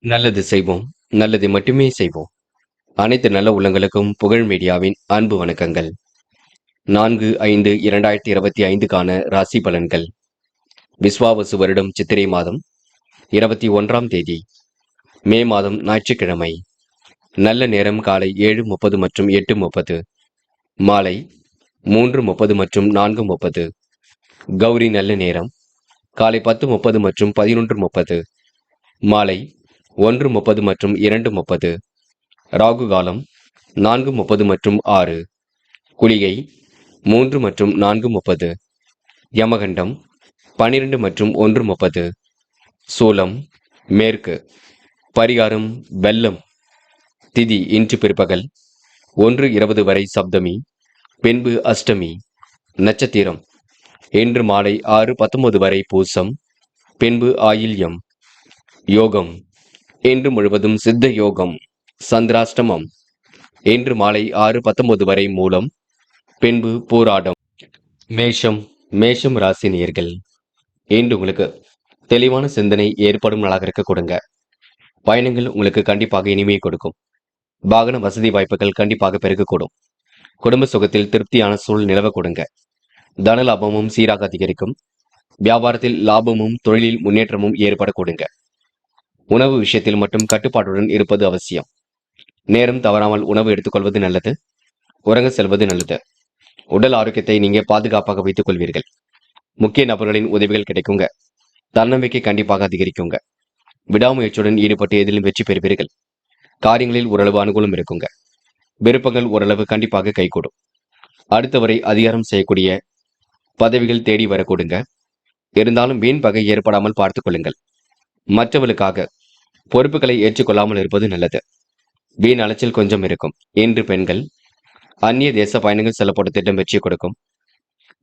நல்லது செய்வோம். நல்லது மட்டுமே செய்வோம். அனைத்து நல்ல உள்ளங்களுக்கும் புகழ் மீடியாவின் அன்பு வணக்கங்கள். 4/5/2025க்கான ராசி பலன்கள். விஸ்வாவசு வருடம் சித்திரை மாதம் 21ஆம் தேதி, மே மாதம் ஞாயிற்றுக்கிழமை. நல்ல நேரம் காலை 7:30 மற்றும் 8:30, மாலை 3:30 மற்றும் 4:30. கௌரி நல்ல நேரம் காலை 10:30 மற்றும் 11:30, மாலை 1:30 மற்றும் 2:30. ராகு காலம் 4:30 மற்றும் 6, குளிகை 3 மற்றும் 4:30, யமகண்டம் 12 மற்றும் 1:30, சூலம் மேற்கு, பரிகாரம் வெள்ளம். திதி இன்று பிற்பகல் 1:20 வரை சப்தமி, பின்பு அஷ்டமி. நட்சத்திரம் இன்று மாலை 6:19 வரை பூசம், பின்பு ஆயில்யம். யோகம் இன்று முழுவதும் சித்த யோகம். சந்திராஷ்டமம் இன்று மாலை 6:19 வரை மூலம், பின்பு பூராடம். மேஷம் ராசி நேயர்கள், இன்று உங்களுக்கு தெளிவான சிந்தனை ஏற்படும் நாளாக இருக்க கொடுங்க. பயணங்கள் உங்களுக்கு கண்டிப்பாக இனிமையை கொடுக்கும். வாகன வசதி வாய்ப்புகள் கண்டிப்பாக பெருகக்கூடும். குடும்ப சுகத்தில் திருப்தியான சூழல் நிலவ கொடுங்க. தன லாபமும் சீராக அதிகரிக்கும். வியாபாரத்தில் லாபமும் தொழிலில் முன்னேற்றமும் ஏற்பட கொடுங்க. உணவு விஷயத்தில் மட்டும் கட்டுப்பாட்டுடன் இருப்பது அவசியம். நேரம் தவறாமல் உணவு எடுத்துக்கொள்வது நல்லது. உறங்க செல்வது நல்லது. உடல் ஆரோக்கியத்தை நீங்க பாதுகாப்பாக வைத்துக் கொள்வீர்கள். முக்கிய நபர்களின் உதவிகள் கிடைக்குங்க. தன்னம்பிக்கை கண்டிப்பாக அதிகரிக்குங்க. விடாமுயற்சியுடன் ஈடுபட்டு எதிலும் வெற்றி பெறுவீர்கள். காரியங்களில் ஓரளவு அனுகூலம் இருக்குங்க. விருப்பங்கள் ஓரளவு கண்டிப்பாக கைகூடும். அடுத்தவரை அதிகாரம் செய்யக்கூடிய பதவிகள் தேடி வரக்கூடுங்க. இருந்தாலும் வீண் பகை ஏற்படாமல் பார்த்துக் கொள்ளுங்கள். மற்றவர்களுக்காக பொறுப்புகளை ஏற்றுக்கொள்ளாமல் இருப்பது நல்லது. வீண் அலைச்சல் கொஞ்சம் இருக்கும். இன்று பெண்கள் அந்நிய தேச பயணங்கள் செல்லப்படும் திட்டம் வெற்றி கொடுக்கும்.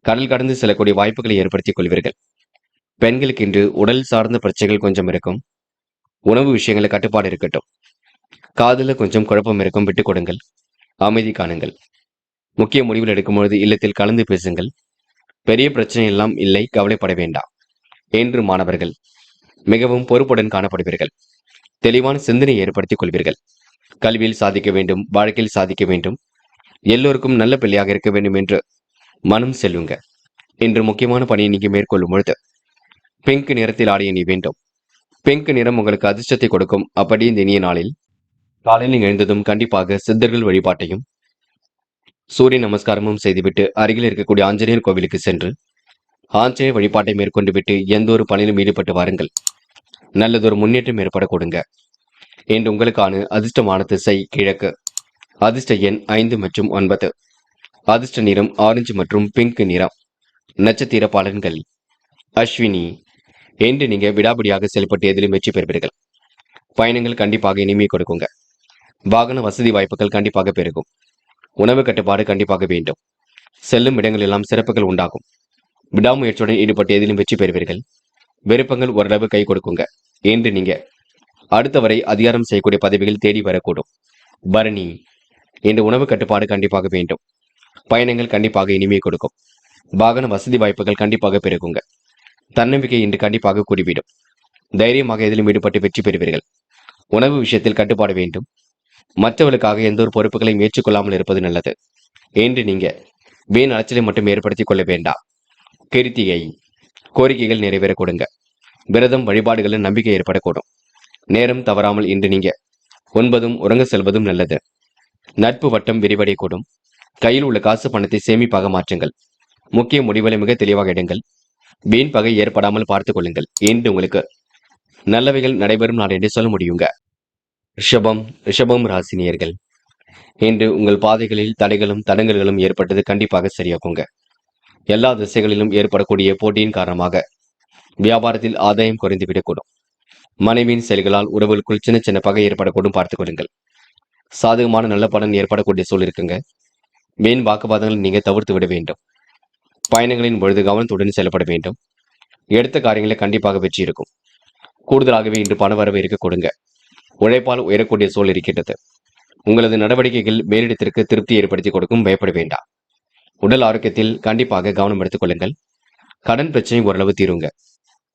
கடல் கடந்து செல்லக்கூடிய வாய்ப்புகளை ஏற்படுத்திக் கொள்வீர்கள். பெண்களுக்கு இன்று உடல் சார்ந்த பிரச்சனைகள் கொஞ்சம் இருக்கும். உணவு விஷயங்களில் கட்டுப்பாடு இருக்கட்டும். காதல கொஞ்சம் குழப்பம் இருக்கும், விட்டுக் கொடுங்கள். அமைதி காணுங்கள். முக்கிய முடிவுகள் எடுக்கும் பொழுது இல்லத்தில் கலந்து பேசுங்கள். பெரிய பிரச்சனை எல்லாம் இல்லை, கவலைப்பட வேண்டாம். இன்று மாணவர்கள் மிகவும் பொறுப்புடன் காணப்படுவீர்கள். தெளிவான சிந்தனை ஏற்படுத்திக் கொள்வீர்கள். கல்வியில் சாதிக்க வேண்டும், வாழ்க்கையில் சாதிக்க வேண்டும், எல்லோருக்கும் நல்ல பிள்ளையாக இருக்க வேண்டும் என்று மனம் செல்லுங்க. இன்று முக்கியமான பணியை நீங்க மேற்கொள்ளும் பொழுது பிங்க் நிறத்தில் ஆடை அணி வேண்டும். பிங்க் நிறம் உங்களுக்கு அதிர்ஷ்டத்தை கொடுக்கும். அப்படி இந்த இனிய நாளில் காலையில் எழுந்ததும் கண்டிப்பாக சித்தர்கள் வழிபாட்டையும் சூரிய நமஸ்காரமும் செய்துவிட்டு அருகில் இருக்கக்கூடிய ஆஞ்சநேயர் கோவிலுக்கு சென்று ஆஞ்சநேயர் வழிபாட்டை மேற்கொண்டு விட்டு எந்த ஒரு பணியிலும் ஈடுபட்டு வாருங்கள். நல்லதொரு முன்னேற்றம் ஏற்பட கொடுங்க. இன்று உங்களுக்கான அதிர்ஷ்டமான திசை கிழக்கு. அதிர்ஷ்ட எண் 5 மற்றும் 9. அதிர்ஷ்ட நிறம் ஆரஞ்சு மற்றும் பிங்க் நிறம். நட்சத்திர பலன்கள். அஸ்வினி, இன்று நீங்க விடாபிடியாக செயல்பட்டு எதிலும் வெற்றி பெறுவீர்கள். பயணங்கள் கண்டிப்பாக இனிமை கொடுக்குங்க. வாகன வசதி வாய்ப்புகள் கண்டிப்பாக பெருகும். உணவு கட்டுப்பாடு கண்டிப்பாக வேண்டும். செல்லும் இடங்கள் எல்லாம் சிறப்புகள் உண்டாகும். விடாமுயற்சியுடன் ஈடுபட்டு எதிலும் வெற்றி பெறுவீர்கள். விருப்பங்கள் ஓரளவு கை கொடுக்குங்க. இன்று நீங்க அடுத்தவரை அதிகாரம் செய்யக்கூடிய பதவிகள் தேடி வரக்கூடும். பரணி, இன்று உணவு கட்டுப்பாடு கண்டிப்பாக வேண்டும். பயணங்கள் கண்டிப்பாக இனிமை கொடுக்கும். வாகன வசதி வாய்ப்புகள் கண்டிப்பாக பெருகுங்க. தன்னம்பிக்கை இன்று கண்டிப்பாக கூடிவிடும். தைரியமாக எதிலும் ஈடுபட்டு வெற்றி பெறுவீர்கள். உணவு விஷயத்தில் கட்டுப்பாடு வேண்டும். மற்றவர்களுக்காக எந்த ஒரு பொறுப்புகளையும் ஏற்றுக்கொள்ளாமல் இருப்பது நல்லது. இன்று நீங்க வீண் அலைச்சலை மட்டும் ஏற்படுத்திக் கொள்ள வேண்டாம். கிருத்திகை, கோரிக்கைகள் நிறைவேற கொடுங்க. விரதம் வழிபாடுகளில் நம்பிக்கை ஏற்படக்கூடும். நேரம் தவறாமல் இன்று நீங்க உண்பதும் உறங்க செல்வதும் நல்லது. நட்பு வட்டம் விரிவடையக்கூடும். கையில் உள்ள காசு பணத்தை சேமிப்பாக மாற்றுங்கள். முக்கிய முடிவுகளை மிக தெளிவாக எடுங்கள். வீண் பகை ஏற்படாமல் பார்த்துக் கொள்ளுங்கள். இன்று உங்களுக்கு நல்லவைகள் நடைபெறும் நாள் என்று சொல்ல முடியுங்க. ரிஷபம் ராசினியர்கள், இன்று உங்கள் பாதைகளில் தடைகளும் தடங்கல்களும் ஏற்பட்டது கண்டிப்பாக சரியாக்குங்க. எல்லா திசைகளிலும் ஏற்படக்கூடிய போட்டியின் காரணமாக வியாபாரத்தில் ஆதாயம் குறைந்துவிடக்கூடும். மனைவியின் செயல்களால் உறவுகளுக்குள் சின்ன சின்ன பகை ஏற்படக்கூடும், பார்த்துக் கொள்ளுங்கள். சாதகமான நல்ல பலன் ஏற்படக்கூடிய சூழல் இருக்குங்க. வீண் வாக்குவாதங்களை நீங்க தவிர்த்து விட வேண்டும். பயணங்களின் பொழுது கவனத்துடன் செயல்பட வேண்டும். எடுத்த காரியங்களை கண்டிப்பாக வெற்றி இருக்கும். கூடுதலாகவே இன்று பண வரவு இருக்க கொடுங்க. உழைப்பால் உயரக்கூடிய சூழல் இருக்கின்றது. உங்களது நடவடிக்கைகள் மேலிடத்திற்கு திருப்தி ஏற்படுத்தி கொடுக்கும், பயப்பட வேண்டாம். உடல் ஆரோக்கியத்தில் கண்டிப்பாக கவனம் எடுத்துக் கொள்ளுங்கள். கடன் பிரச்சனை ஓரளவு தீருங்க.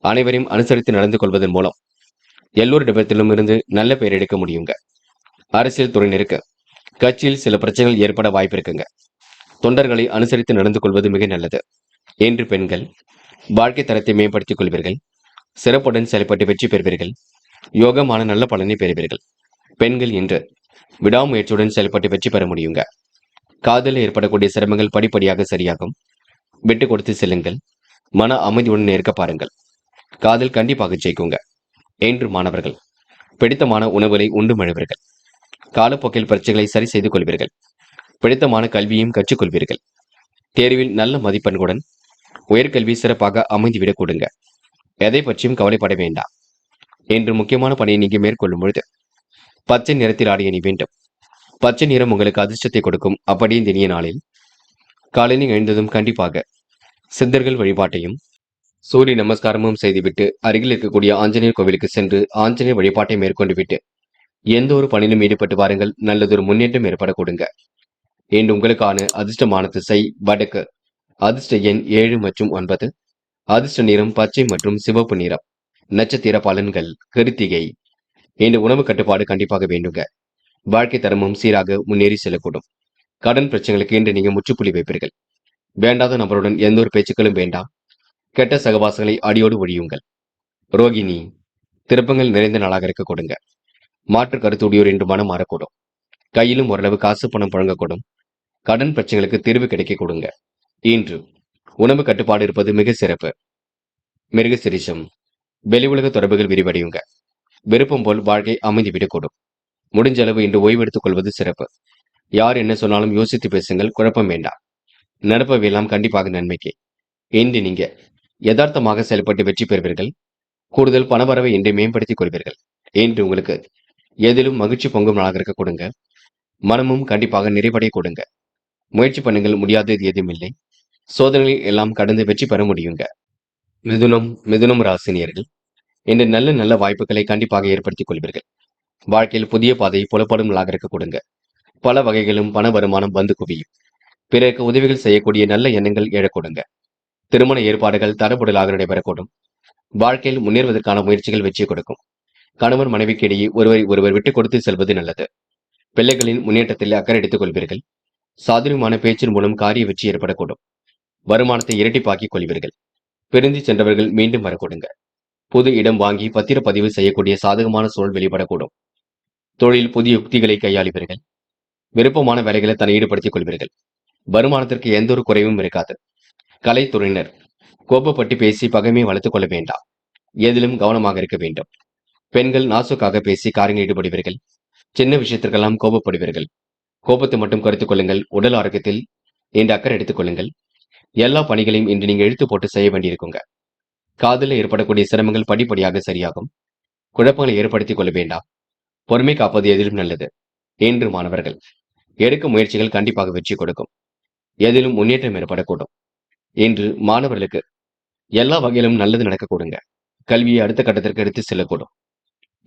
அனைவரையும் அனுசரித்து நடந்து கொள்வதன் மூலம் எல்லோரிடத்திலும் இருந்து நல்ல பெயர் எடுக்க முடியுங்க. அரசியல் துறையினருக்கு கட்சியில் சில பிரச்சனைகள் ஏற்பட வாய்ப்பு இருக்குங்க. தொண்டர்களை அனுசரித்து நடந்து கொள்வது மிக நல்லது. என்று பெண்கள் வாழ்க்கை தரத்தை மேம்படுத்திக் கொள்வீர்கள். சிறப்புடன் செயல்பட்டு வெற்றி பெறுவீர்கள். யோகமான நல்ல பலனை பெறுவீர்கள். பெண்கள் இன்று விடாமுயற்சியுடன் செயல்பட்டு வெற்றி பெற முடியுங்க. காதலில் ஏற்படக்கூடிய சிரமங்கள் படிப்படியாக சரியாகும். விட்டு கொடுத்து செல்லுங்கள். மன அமைதியுடன் இருக்க பாருங்கள். காதல் கண்டிப்பாக ஜெயிக்குங்க. என்று மாணவர்கள் பிடித்தமான உணவுகளை உண்டு மழுவீர்கள். காலப்போக்கில் பிரச்சனைகளை சரி செய்து கொள்வீர்கள். பிடித்தமான கல்வியையும் கற்றுக்கொள்வீர்கள். தேர்வில் நல்ல மதிப்பெண்களுடன் உயர்கல்வி சிறப்பாக அமைந்துவிடக் கொடுங்க. எதை பற்றியும் கவலைப்பட வேண்டாம். என்று முக்கியமான பணியை நீங்க மேற்கொள்ளும் பொழுது பச்சை நிறத்தில் ஆடை அணி வேண்டும். பச்சை நிறம் உங்களுக்கு அதிர்ஷ்டத்தை கொடுக்கும். அப்படி இந்த இனிய நாளில் காலையில் எழுந்ததும் கண்டிப்பாக சித்தர்கள் வழிபாட்டையும் சூரிய நமஸ்காரமும் செய்துவிட்டு அருகில் இருக்கக்கூடிய ஆஞ்சநேயர் கோவிலுக்கு சென்று ஆஞ்சநேயர் வழிபாட்டை மேற்கொண்டு விட்டு எந்த ஒரு பணியிலும் ஈடுபட்டு வாருங்கள். நல்லதொரு முன்னேற்றம் ஏற்பட கொடுங்க. என்று உங்களுக்கான அதிர்ஷ்டமான திசை வடக்கு. அதிர்ஷ்ட எண் 7 மற்றும் 9. அதிர்ஷ்ட நிறம் பச்சை மற்றும் சிவப்பு நிறம். நட்சத்திர பலன்கள் கிருத்திகை. இந்த உணவு கட்டுப்பாடு கண்டிப்பாக வேண்டுங்க. வாழ்க்கை தரமும் சீராக முன்னேறி செல்லக்கூடும். கடன் பிரச்சனைகளுக்கு இன்று நீங்க முற்றுப்புள்ளி வைப்பீர்கள். வேண்டாத நபருடன் எந்த ஒரு பேச்சுக்களும் வேண்டாம். கெட்ட சகவாசங்களை அடியோடு ஒழியுங்கள். ரோகிணி திருப்பங்கள் நிறைந்த நாளாக இருக்க கொடுங்க. மாற்று கருத்துடையோர் என்று மனம் மாறக்கூடும். கையிலும் ஓரளவு காசு பணம் புழங்கக்கூடும். கடன் பிரச்சனைகளுக்கு தீர்வு கிடைக்க கொடுங்க. இன்று உணவு கட்டுப்பாடு இருப்பது மிக சிறப்பு. மிருக சிரிஷம் வெளி உலக தொடர்புகள் விரிவடையுங்க. விருப்பம் போல் வாழ்க்கை அமைந்துவிடக்கூடும். முடிஞ்ச அளவு இன்று ஓய்வெடுத்துக் கொள்வது சிறப்பு. யார் என்ன சொன்னாலும் யோசித்து பேசுங்கள். குழப்பம் வேண்டாம். நடப்பவையெல்லாம் கண்டிப்பாக நன்மைக்கு. இன்று நீங்க யதார்த்தமாக செயல்பட்டு வெற்றி பெறுவீர்கள். கூடுதல் பணவரவை இன்று மேம்படுத்திக் கொள்வீர்கள். என்று உங்களுக்கு எதிலும் மகிழ்ச்சி பொங்கும் நாளாக இருக்க கொடுங்க. மனமும் கண்டிப்பாக நிறைவடைய கொடுங்க. முயற்சி பண்ணுங்கள். முடியாதது எதுவும் இல்லை. சோதனைகள் எல்லாம் கடந்து வெற்றி பெற முடியுங்க. மிதுனம் ராசினியர்கள் இன்று நல்ல நல்ல வாய்ப்புகளை கண்டிப்பாக ஏற்படுத்திக் கொள்வீர்கள். வாழ்க்கையில் புதிய பாதை புலப்படும் நாளாக இருக்க கொடுங்க. பல வகைகளும் பண வருமானம் வந்து குவியும். பிறருக்கு உதவிகள் செய்யக்கூடிய நல்ல எண்ணங்கள் எழக் கொடுங்க. திருமண ஏற்பாடுகள் தடபுடலாக நடைபெறக்கூடும். வாழ்க்கையில் முன்னேறுவதற்கான முயற்சிகள் வெற்றி கொடுக்கும். கணவன் மனைவிக்கு இடையே ஒருவர் விட்டுக் கொடுத்து செல்வது நல்லது. பிள்ளைகளின் முன்னேற்றத்தில் அக்கறை எடுத்துக் கொள்வீர்கள். சாதுரியமான பேச்சின் மூலம் காரிய வெற்றி ஏற்படக்கூடும். வருமானத்தை இரட்டிப்பாக்கிக் கொள்வீர்கள். பிரிந்து சென்றவர்கள் மீண்டும் வரக்கூடுங்க. புது இடம் வாங்கி பத்திரப்பதிவு செய்யக்கூடிய சாதகமான சூழல் வெளிப்படக்கூடும். தொழில் புதிய யுக்திகளை கையாளுவீர்கள். விருப்பமான வேலைகளை தன்னை ஈடுபடுத்திக் கொள்வீர்கள். வருமானத்திற்கு எந்த ஒரு குறைவும் இருக்காது. கலைத்துறையினர் கோபப்பட்டு பேசி பகைமையை வளர்த்துக் கொள்ள வேண்டாம். எதிலும் கவனமாக இருக்க வேண்டும். பெண்கள் நாசுக்காக பேசி காரியங்கள் ஈடுபடுவீர்கள். சின்ன விஷயத்திற்கெல்லாம் கோபப்படுவீர்கள். கோபத்தை மட்டும் குறைத்துக் கொள்ளுங்கள். உடல் ஆரோக்கியத்தில் இன்று அக்கறை எடுத்துக் கொள்ளுங்கள். எல்லா பணிகளையும் இன்று நீங்க இழுத்து போட்டு செய்ய வேண்டியிருக்குங்க. காதலில் ஏற்படக்கூடிய சிரமங்கள் படிப்படியாக சரியாகும். குழப்பங்களை ஏற்படுத்திக் கொள்ள வேண்டாம். பொறுமை காப்பது எதிலும் நல்லது. என்று மாணவர்கள் எடுக்கும் முயற்சிகள் கண்டிப்பாக வெற்றி கொடுக்கும். எதிலும் முன்னேற்றம் ஏற்படக்கூடும். இன்று மாணவர்களுக்கு எல்லா வகையிலும் நல்லது நடக்க கொடுங்க. கல்வியை அடுத்த கட்டத்திற்கு எடுத்து செல்லக்கூடும்.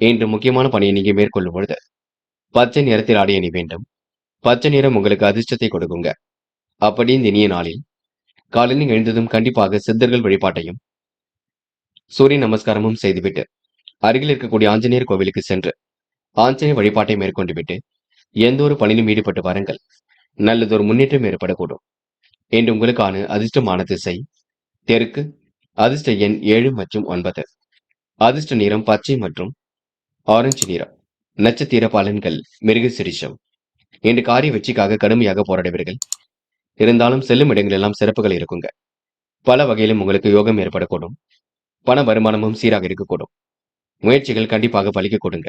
இன்று முக்கியமான பணியை நீங்க மேற்கொள்ளும் பொழுது பச்சை நிறத்தில் ஆடை அணி வேண்டும். பச்சை நிறம் உங்களுக்கு அதிர்ஷ்டத்தை கொடுக்குங்க. அப்படி இந்த இனிய நாளில் காலையில் எழுந்ததும் கண்டிப்பாக சித்தர்கள் வழிபாட்டையும் சூரிய நமஸ்காரமும் செய்துவிட்டு அருகில் இருக்கக்கூடிய ஆஞ்சநேயர் கோவிலுக்கு சென்று ஆஞ்சநேயர் வழிபாட்டை மேற்கொண்டு விட்டு எந்த ஒரு பணியிலும் ஈடுபட்டு வாருங்கள். நல்லதொரு முன்னேற்றம் ஏற்படக்கூடும். என்று உங்களுக்கான அதிர்ஷ்டமான திசை தெற்கு. அதிர்ஷ்ட எண் 7 மற்றும் 9. அதிர்ஷ்ட நிறம் பச்சை மற்றும் ஆரஞ்சு நிறம். நட்சத்திர பலன்கள் மிருக சிரிஷம். இன்று காரிய வெற்றிக்காக கடுமையாக போராடுவீர்கள். இருந்தாலும் செல்லும் இடங்களெல்லாம் சிறப்புகள் இருக்குங்க. பல வகையிலும் உங்களுக்கு யோகம் ஏற்படக்கூடும். பண வருமானமும் சீராக இருக்கக்கூடும். முயற்சிகள் கண்டிப்பாக பலிக்க கொடுங்க.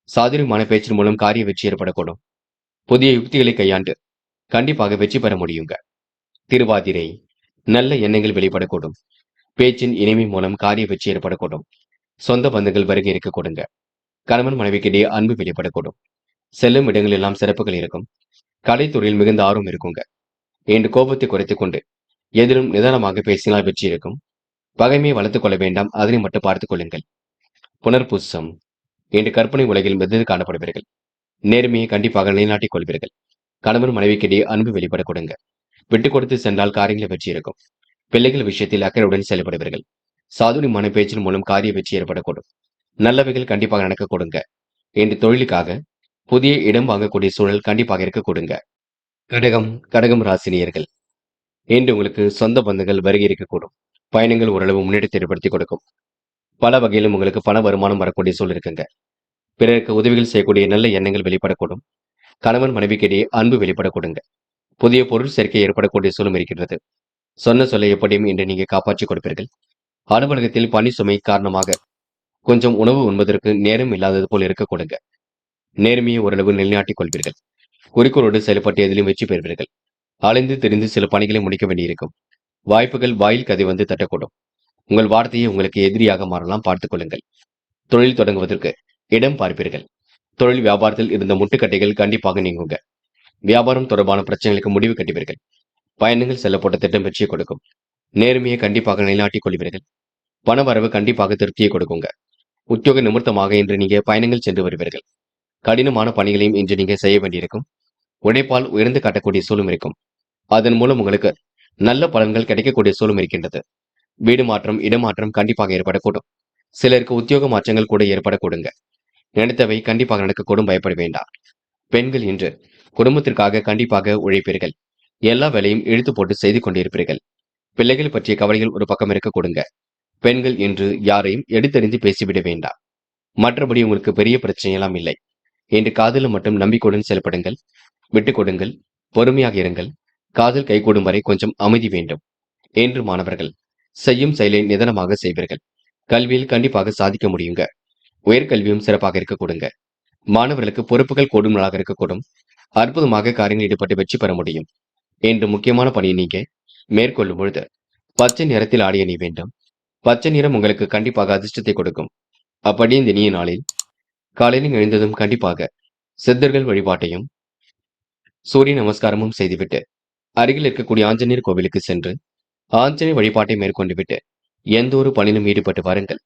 சாதுரியமான பேச்சின் மூலம் காரிய வெற்றி ஏற்படக்கூடும். புதிய யுக்திகளை கையாண்டு கண்டிப்பாக வெற்றி பெற முடியுங்க. திருவாதிரை நல்ல எண்ணங்கள் வெளிப்படக்கூடும். பேச்சின் இனிமை மூலம் காரிய வெற்றி ஏற்படக்கூடும். சொந்த பந்தங்கள் வருகை இருக்க கொடுங்க. கணவன் மனைவிக்கிடையே அன்பு வெளிப்படக்கூடும். செல்லும் இடங்கள் எல்லாம் சிறப்புகள் இருக்கும். கலைத்துறையில் மிகுந்த ஆர்வம் இருக்குங்க. என்று கோபத்தை குறைத்துக் கொண்டு எதிலும் நிதானமாக பேசினால் வெற்றி இருக்கும். பகைமையை வளர்த்துக் கொள்ள வேண்டாம். அதனை மட்டும் பார்த்துக் கொள்ளுங்கள். புனர்பூசம் என்று கற்பனை உலகில் மெது காணப்படுவீர்கள். நேர்மையை கண்டிப்பாக நிலைநாட்டிக் கொள்வீர்கள். கணவன் மனைவிக்கிடையே அன்பு வெளிப்பட கொடுங்க. விட்டுக் கொடுத்து சென்றால் காரியங்களை வெற்றி இருக்கும். பிள்ளைகள் விஷயத்தில் அக்கறையுடன் செயல்படுவீர்கள். சாதுரியமான பேச்சின் மூலம் காரிய வெற்றி ஏற்படக்கூடும். நல்லவைகள் கண்டிப்பாக நடக்க கொடுங்க. இன்று தொழிலுக்காக புதிய இடம் வாங்கக்கூடிய சூழல் கண்டிப்பாக இருக்க கொடுங்க. கடகம் ராசினியர்கள், இன்று உங்களுக்கு சொந்த பந்தங்கள் வருகை இருக்கக்கூடும். பயணங்கள் ஓரளவு முன்னேற்றத்தை ஏற்படுத்தி கொடுக்கும். பல வகையிலும் உங்களுக்கு பண வருமானம் வரக்கூடிய சூழல் இருக்குங்க. பிறருக்கு உதவிகள் செய்யக்கூடிய நல்ல எண்ணங்கள் வெளிப்படக்கூடும். கணவன் மனைவிக்கிடையே அன்பு வெளிப்படக்கூடுங்க. புதிய பொருள் சேர்க்கை ஏற்படக்கூடிய சூழலும் இருக்கின்றது. சொன்ன சொல்லை எப்படியும் இன்று நீங்க காப்பாற்றிக் கொடுப்பீர்கள். அலுவலகத்தில் பணி சுமை காரணமாக கொஞ்சம் உணவு உண்பதற்கு நேரம் இல்லாதது போல் இருக்க கொடுங்க. நேர்மையை ஓரளவு நிலைநாட்டிக் கொள்வீர்கள். குறிக்கோளோடு செயல்பட்டு எதிலும் வெற்றி பெறுவீர்கள். அலைந்து தெரிந்து சில பணிகளை முடிக்க வேண்டியிருக்கும். வாய்ப்புகள் வாயில் கதை வந்து தட்டக்கூடும். உங்கள் வார்த்தையை உங்களுக்கு எதிரியாக மாறலாம், பார்த்துக் கொள்ளுங்கள். தொழில் தொடங்குவதற்கு இடம் பார்ப்பீர்கள். தொழில் வியாபாரத்தில் இருந்த முட்டுக்கட்டைகள் கண்டிப்பாக நீங்குங்க. வியாபாரம் தொடர்பான பிரச்சனைகளுக்கு முடிவு கட்டுவீர்கள். பயணங்கள் செல்லப்பட்ட திட்டம் வெற்றியை கொடுக்கும். நேர்மையை கண்டிப்பாக நிலைநாட்டிக் கொள்வீர்கள். பண வரவு கண்டிப்பாக திருப்தியை கொடுக்குங்க. உத்தியோக நிமித்தமாக இன்று நீங்க பயணங்கள் சென்று வருவீர்கள். கடினமான பணிகளையும் இன்று நீங்க செய்ய வேண்டியிருக்கும். உழைப்பால் உயர்ந்து காட்டக்கூடிய சூழலும் இருக்கும். அதன் மூலம் உங்களுக்கு நல்ல பலன்கள் கிடைக்கக்கூடிய சூழலும் இருக்கின்றது. வீடு மாற்றம், இடமாற்றம் கண்டிப்பாக ஏற்படக்கூடும். சிலருக்கு உத்தியோக மாற்றங்கள் கூட ஏற்படக்கூடுங்க. நினைத்தவை கண்டிப்பாக நடக்கக்கூடும், பயப்பட வேண்டாம். பெண்கள் இன்று குடும்பத்திற்காக கண்டிப்பாக உழைப்பீர்கள். எல்லா வேலையும் இழுத்து போட்டு செய்து கொண்டிருப்பீர்கள். பிள்ளைகள் பற்றிய கவலைகள் ஒரு பக்கம் இருக்க கொடுங்க. பெண்கள் இன்று யாரையும் எடுத்தறிந்து பேசிவிட வேண்டாம். மற்றபடி உங்களுக்கு பெரிய பிரச்சனையெல்லாம் இல்லை. இன்று காதலில் மட்டும் நம்பிக்கையுடன் செயல்படுங்கள். விட்டுக் கொடுங்கள். பொறுமையாக இருங்கள். காதல் கைகூடும் வரை கொஞ்சம் அமைதி வேண்டும். என்று மாணவர்கள் செய்யும் செயலை நிதானமாக செய்வீர்கள். கல்வியில் கண்டிப்பாக சாதிக்க முடியுங்க. உயர்கல்வியும் சிறப்பாக இருக்க கொடுங்க. மாணவர்களுக்கு பொறுப்புகள் கூடும் நாளாக இருக்கக்கூடும். அற்புதமாக காரியங்கள் ஈடுபட்டு வெற்றி பெற முடியும். என்று முக்கியமான பணியை நீங்க மேற்கொள்ளும் பொழுது பச்சை நிறத்தில் ஆடிய நீ வேண்டும். பச்சை நிறம் உங்களுக்கு கண்டிப்பாக அதிர்ஷ்டத்தை கொடுக்கும். அப்படி இந்த இனிய நாளில் காலையில் எழுந்ததும் கண்டிப்பாக சித்தர்கள் வழிபாட்டையும் சூரிய நமஸ்காரமும் செய்துவிட்டு அருகில் இருக்கக்கூடிய ஆஞ்சநேயர் கோவிலுக்கு சென்று ஆஞ்சநேயர் வழிபாட்டை மேற்கொண்டு விட்டு எந்த ஒரு பணியிலும் ஈடுபட்டு வாருங்கள்.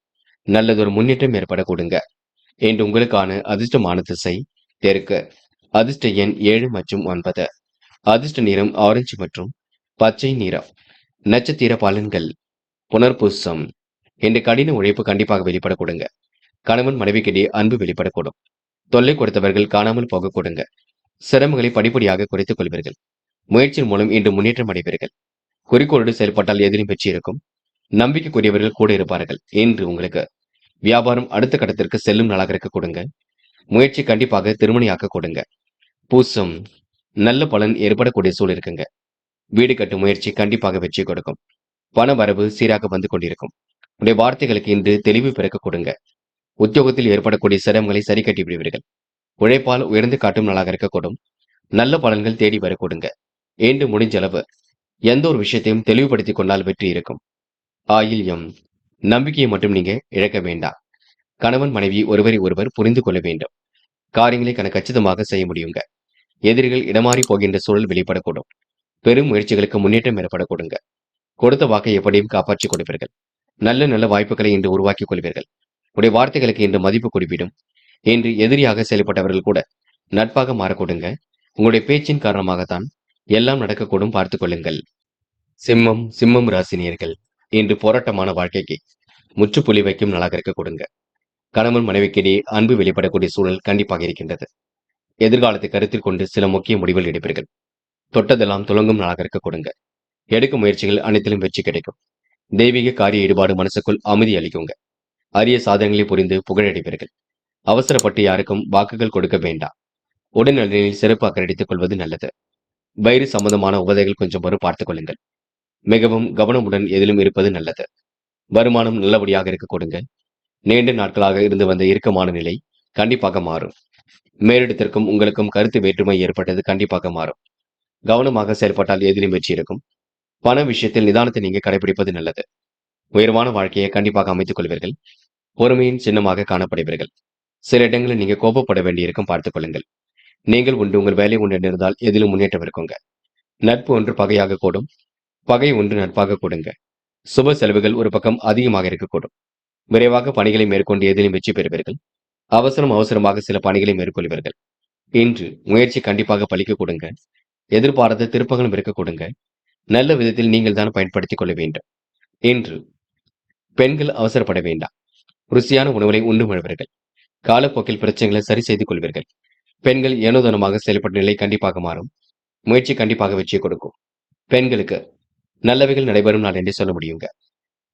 நல்லதொரு முன்னேற்றம் ஏற்பட கொடுங்க. என்று உங்களுக்கான அதிர்ஷ்டமான திசை தெற்கு. அதிர்ஷ்ட எண் 7 மற்றும் 9. அதிர்ஷ்ட நிறம் ஆரஞ்சு மற்றும் பச்சை நிறம். நட்சத்திர பலன்கள் புனர்பூசம். என்று கடின உழைப்பு கண்டிப்பாக வெளிப்பட கொடுங்க. கணவன் மனைவிக்கிடையே அன்பு வெளிப்படக்கூடும். தொல்லை கொடுத்தவர்கள் காணாமல் போக கொடுங்க. சிரமங்களை படிப்படியாக குறைத்துக் கொள்வீர்கள். முயற்சியின் மூலம் இன்று முன்னேற்றம் அடைவீர்கள். குறிக்கோளோடு செயல்பட்டால் எதிலும் வெற்றி இருக்கும். நம்பிக்கைக்குரியவர்கள் கூட இருப்பார்கள். என்று உங்களுக்கு வியாபாரம் அடுத்த கட்டத்திற்கு செல்லும் நாளாக இருக்க கொடுங்க. முயற்சி கண்டிப்பாக திருமணியாக்க கொடுங்க. பூசம் நல்ல பலன் ஏற்படக்கூடிய சூழல் இருக்குங்க. வீடு கட்டும் முயற்சி கண்டிப்பாக வெற்றி கொடுக்கும். பண வரவு சீராக வந்து கொண்டிருக்கும். உடைய வார்த்தைகளுக்கு இன்று தெளிவு பிறக்க கொடுங்க. உத்தியோகத்தில் ஏற்படக்கூடிய சிரமங்களை சரி கட்டி விடுவீர்கள். உழைப்பால் உயர்ந்து காட்டும் நாளாக இருக்கக்கூடும். நல்ல பலன்கள் தேடி வர கொடுங்க. என்று முடிஞ்ச அளவு எந்த ஒரு விஷயத்தையும் தெளிவுபடுத்திக் கொண்டால் வெற்றி இருக்கும். ஆயில்யம் நம்பிக்கையை மட்டும் நீங்க இழக்க வேண்டாம். கணவன் மனைவி ஒருவரை ஒருவர் புரிந்து கொள்ள வேண்டும். காரியங்களை கச்சிதமாக செய்ய முடியுங்க. எதிரிகள் இடமாறி போகின்ற சூழல் வெளிப்படக்கூடும். பெரும் முயற்சிகளுக்கு முன்னேற்றம் ஏற்பட கொடுங்க. கொடுத்த வாக்கை எப்படியும் காப்பாற்றிக் கொடுப்பீர்கள். நல்ல நல்ல வாய்ப்புகளை இன்று உருவாக்கிக் கொள்வீர்கள். உடைய வார்த்தைகளுக்கு இன்று மதிப்பு குறிப்பிடும். இன்று எதிரியாக செயல்பட்டவர்கள் கூட நட்பாக மாறக்கூடுங்க. உங்களுடைய பேச்சின் காரணமாகத்தான் எல்லாம் நடக்கக்கூடும், பார்த்துக் கொள்ளுங்கள். சிம்மம் ராசினியர்கள், இன்று போராட்டமான வாழ்க்கைக்கு முற்றுப்புள்ளி வைக்கும் நாளாக இருக்க கொடுங்க. கணவன் மனைவிக்கிடையே அன்பு வெளிப்படக்கூடிய சூழல் கண்டிப்பாக இருக்கின்றது. எதிர்காலத்தை கருத்தில் கொண்டு சில முக்கிய முடிவுகள் எடுப்பீர்கள். தொட்டதெல்லாம் துலங்கும் நாளாக இருக்க கொடுங்க. எடுக்கும் முயற்சிகள் அனைத்திலும் வெற்றி கிடைக்கும். தெய்வீக காரிய ஈடுபாடு மனசுக்குள் அமைதி அளிக்குங்க. அரிய சாதனைகளை புரிந்து புகழடைவீர்கள். அவசரப்பட்டு யாருக்கும் வாக்குகள் கொடுக்க வேண்டாம். உடல்நலனில் சிறப்பு அக்கறைடித்துக் கொள்வது நல்லது. வயிறு சம்பந்தமான உபதைகள் கொஞ்சம் வரும், பார்த்துக் கொள்ளுங்கள். மிகவும் கவனமுடன் எதிலும் இருப்பது நல்லது. வருமானம் நல்லபடியாக இருக்க கொடுங்க. நீண்ட நாட்களாக இருந்து வந்த இறுக்கமான நிலை கண்டிப்பாக மாறும். மேலிடத்திற்கும் உங்களுக்கும் கருத்து வேற்றுமை ஏற்பட்டது கண்டிப்பாக மாறும். கவனமாக செயல்பட்டால் எதிலும் வெற்றி இருக்கும். பண விஷயத்தில் நிதானத்தை நீங்க கடைபிடிப்பது நல்லது. உயர்வான வாழ்க்கையை கண்டிப்பாக அமைத்துக் கொள்வீர்கள். பொறுமையின் சின்னமாக காணப்படுவீர்கள். சில இடங்களில் நீங்க கோபப்பட வேண்டியிருக்கும், பார்த்துக் கொள்ளுங்கள். நீங்கள் உண்டு உங்கள் வேலை உண்டு இருந்தால் எதிலும் முன்னேற்றம் இருக்குங்க. நட்பு ஒன்று பகையாக கூடும். பகை ஒன்று நட்பாக கூடுங்க. சுப செலவுகள் ஒரு பக்கம் அதிகமாக இருக்கக்கூடும். விரைவாக பணிகளை மேற்கொண்டு எதிலும் வெற்றி பெறுவீர்கள். அவசரமாக சில பணிகளை மேற்கொள்வீர்கள். இன்று முயற்சி கண்டிப்பாக பலிக்க கொடுங்க. எதிர்பாராத திருப்பங்களும் இருக்க கொடுங்க. நல்ல விதத்தில் நீங்கள் தான் பயன்படுத்திக் கொள்ள வேண்டும். இன்று பெண்கள் அவசரப்பட வேண்டாம். ருசியான உணவுகளை உண்டு மழுவர்கள். காலப்போக்கில் பிரச்சனைகளை சரி செய்து கொள்வீர்கள். பெண்கள் ஏனோதானமாக செயல்பட்ட நிலை கண்டிப்பாக மாறும். முயற்சி கண்டிப்பாக வெற்றியை கொடுக்கும். பெண்களுக்கு நல்லவைகள் நடைபெறும் நாள் என்றே சொல்ல முடியுங்க.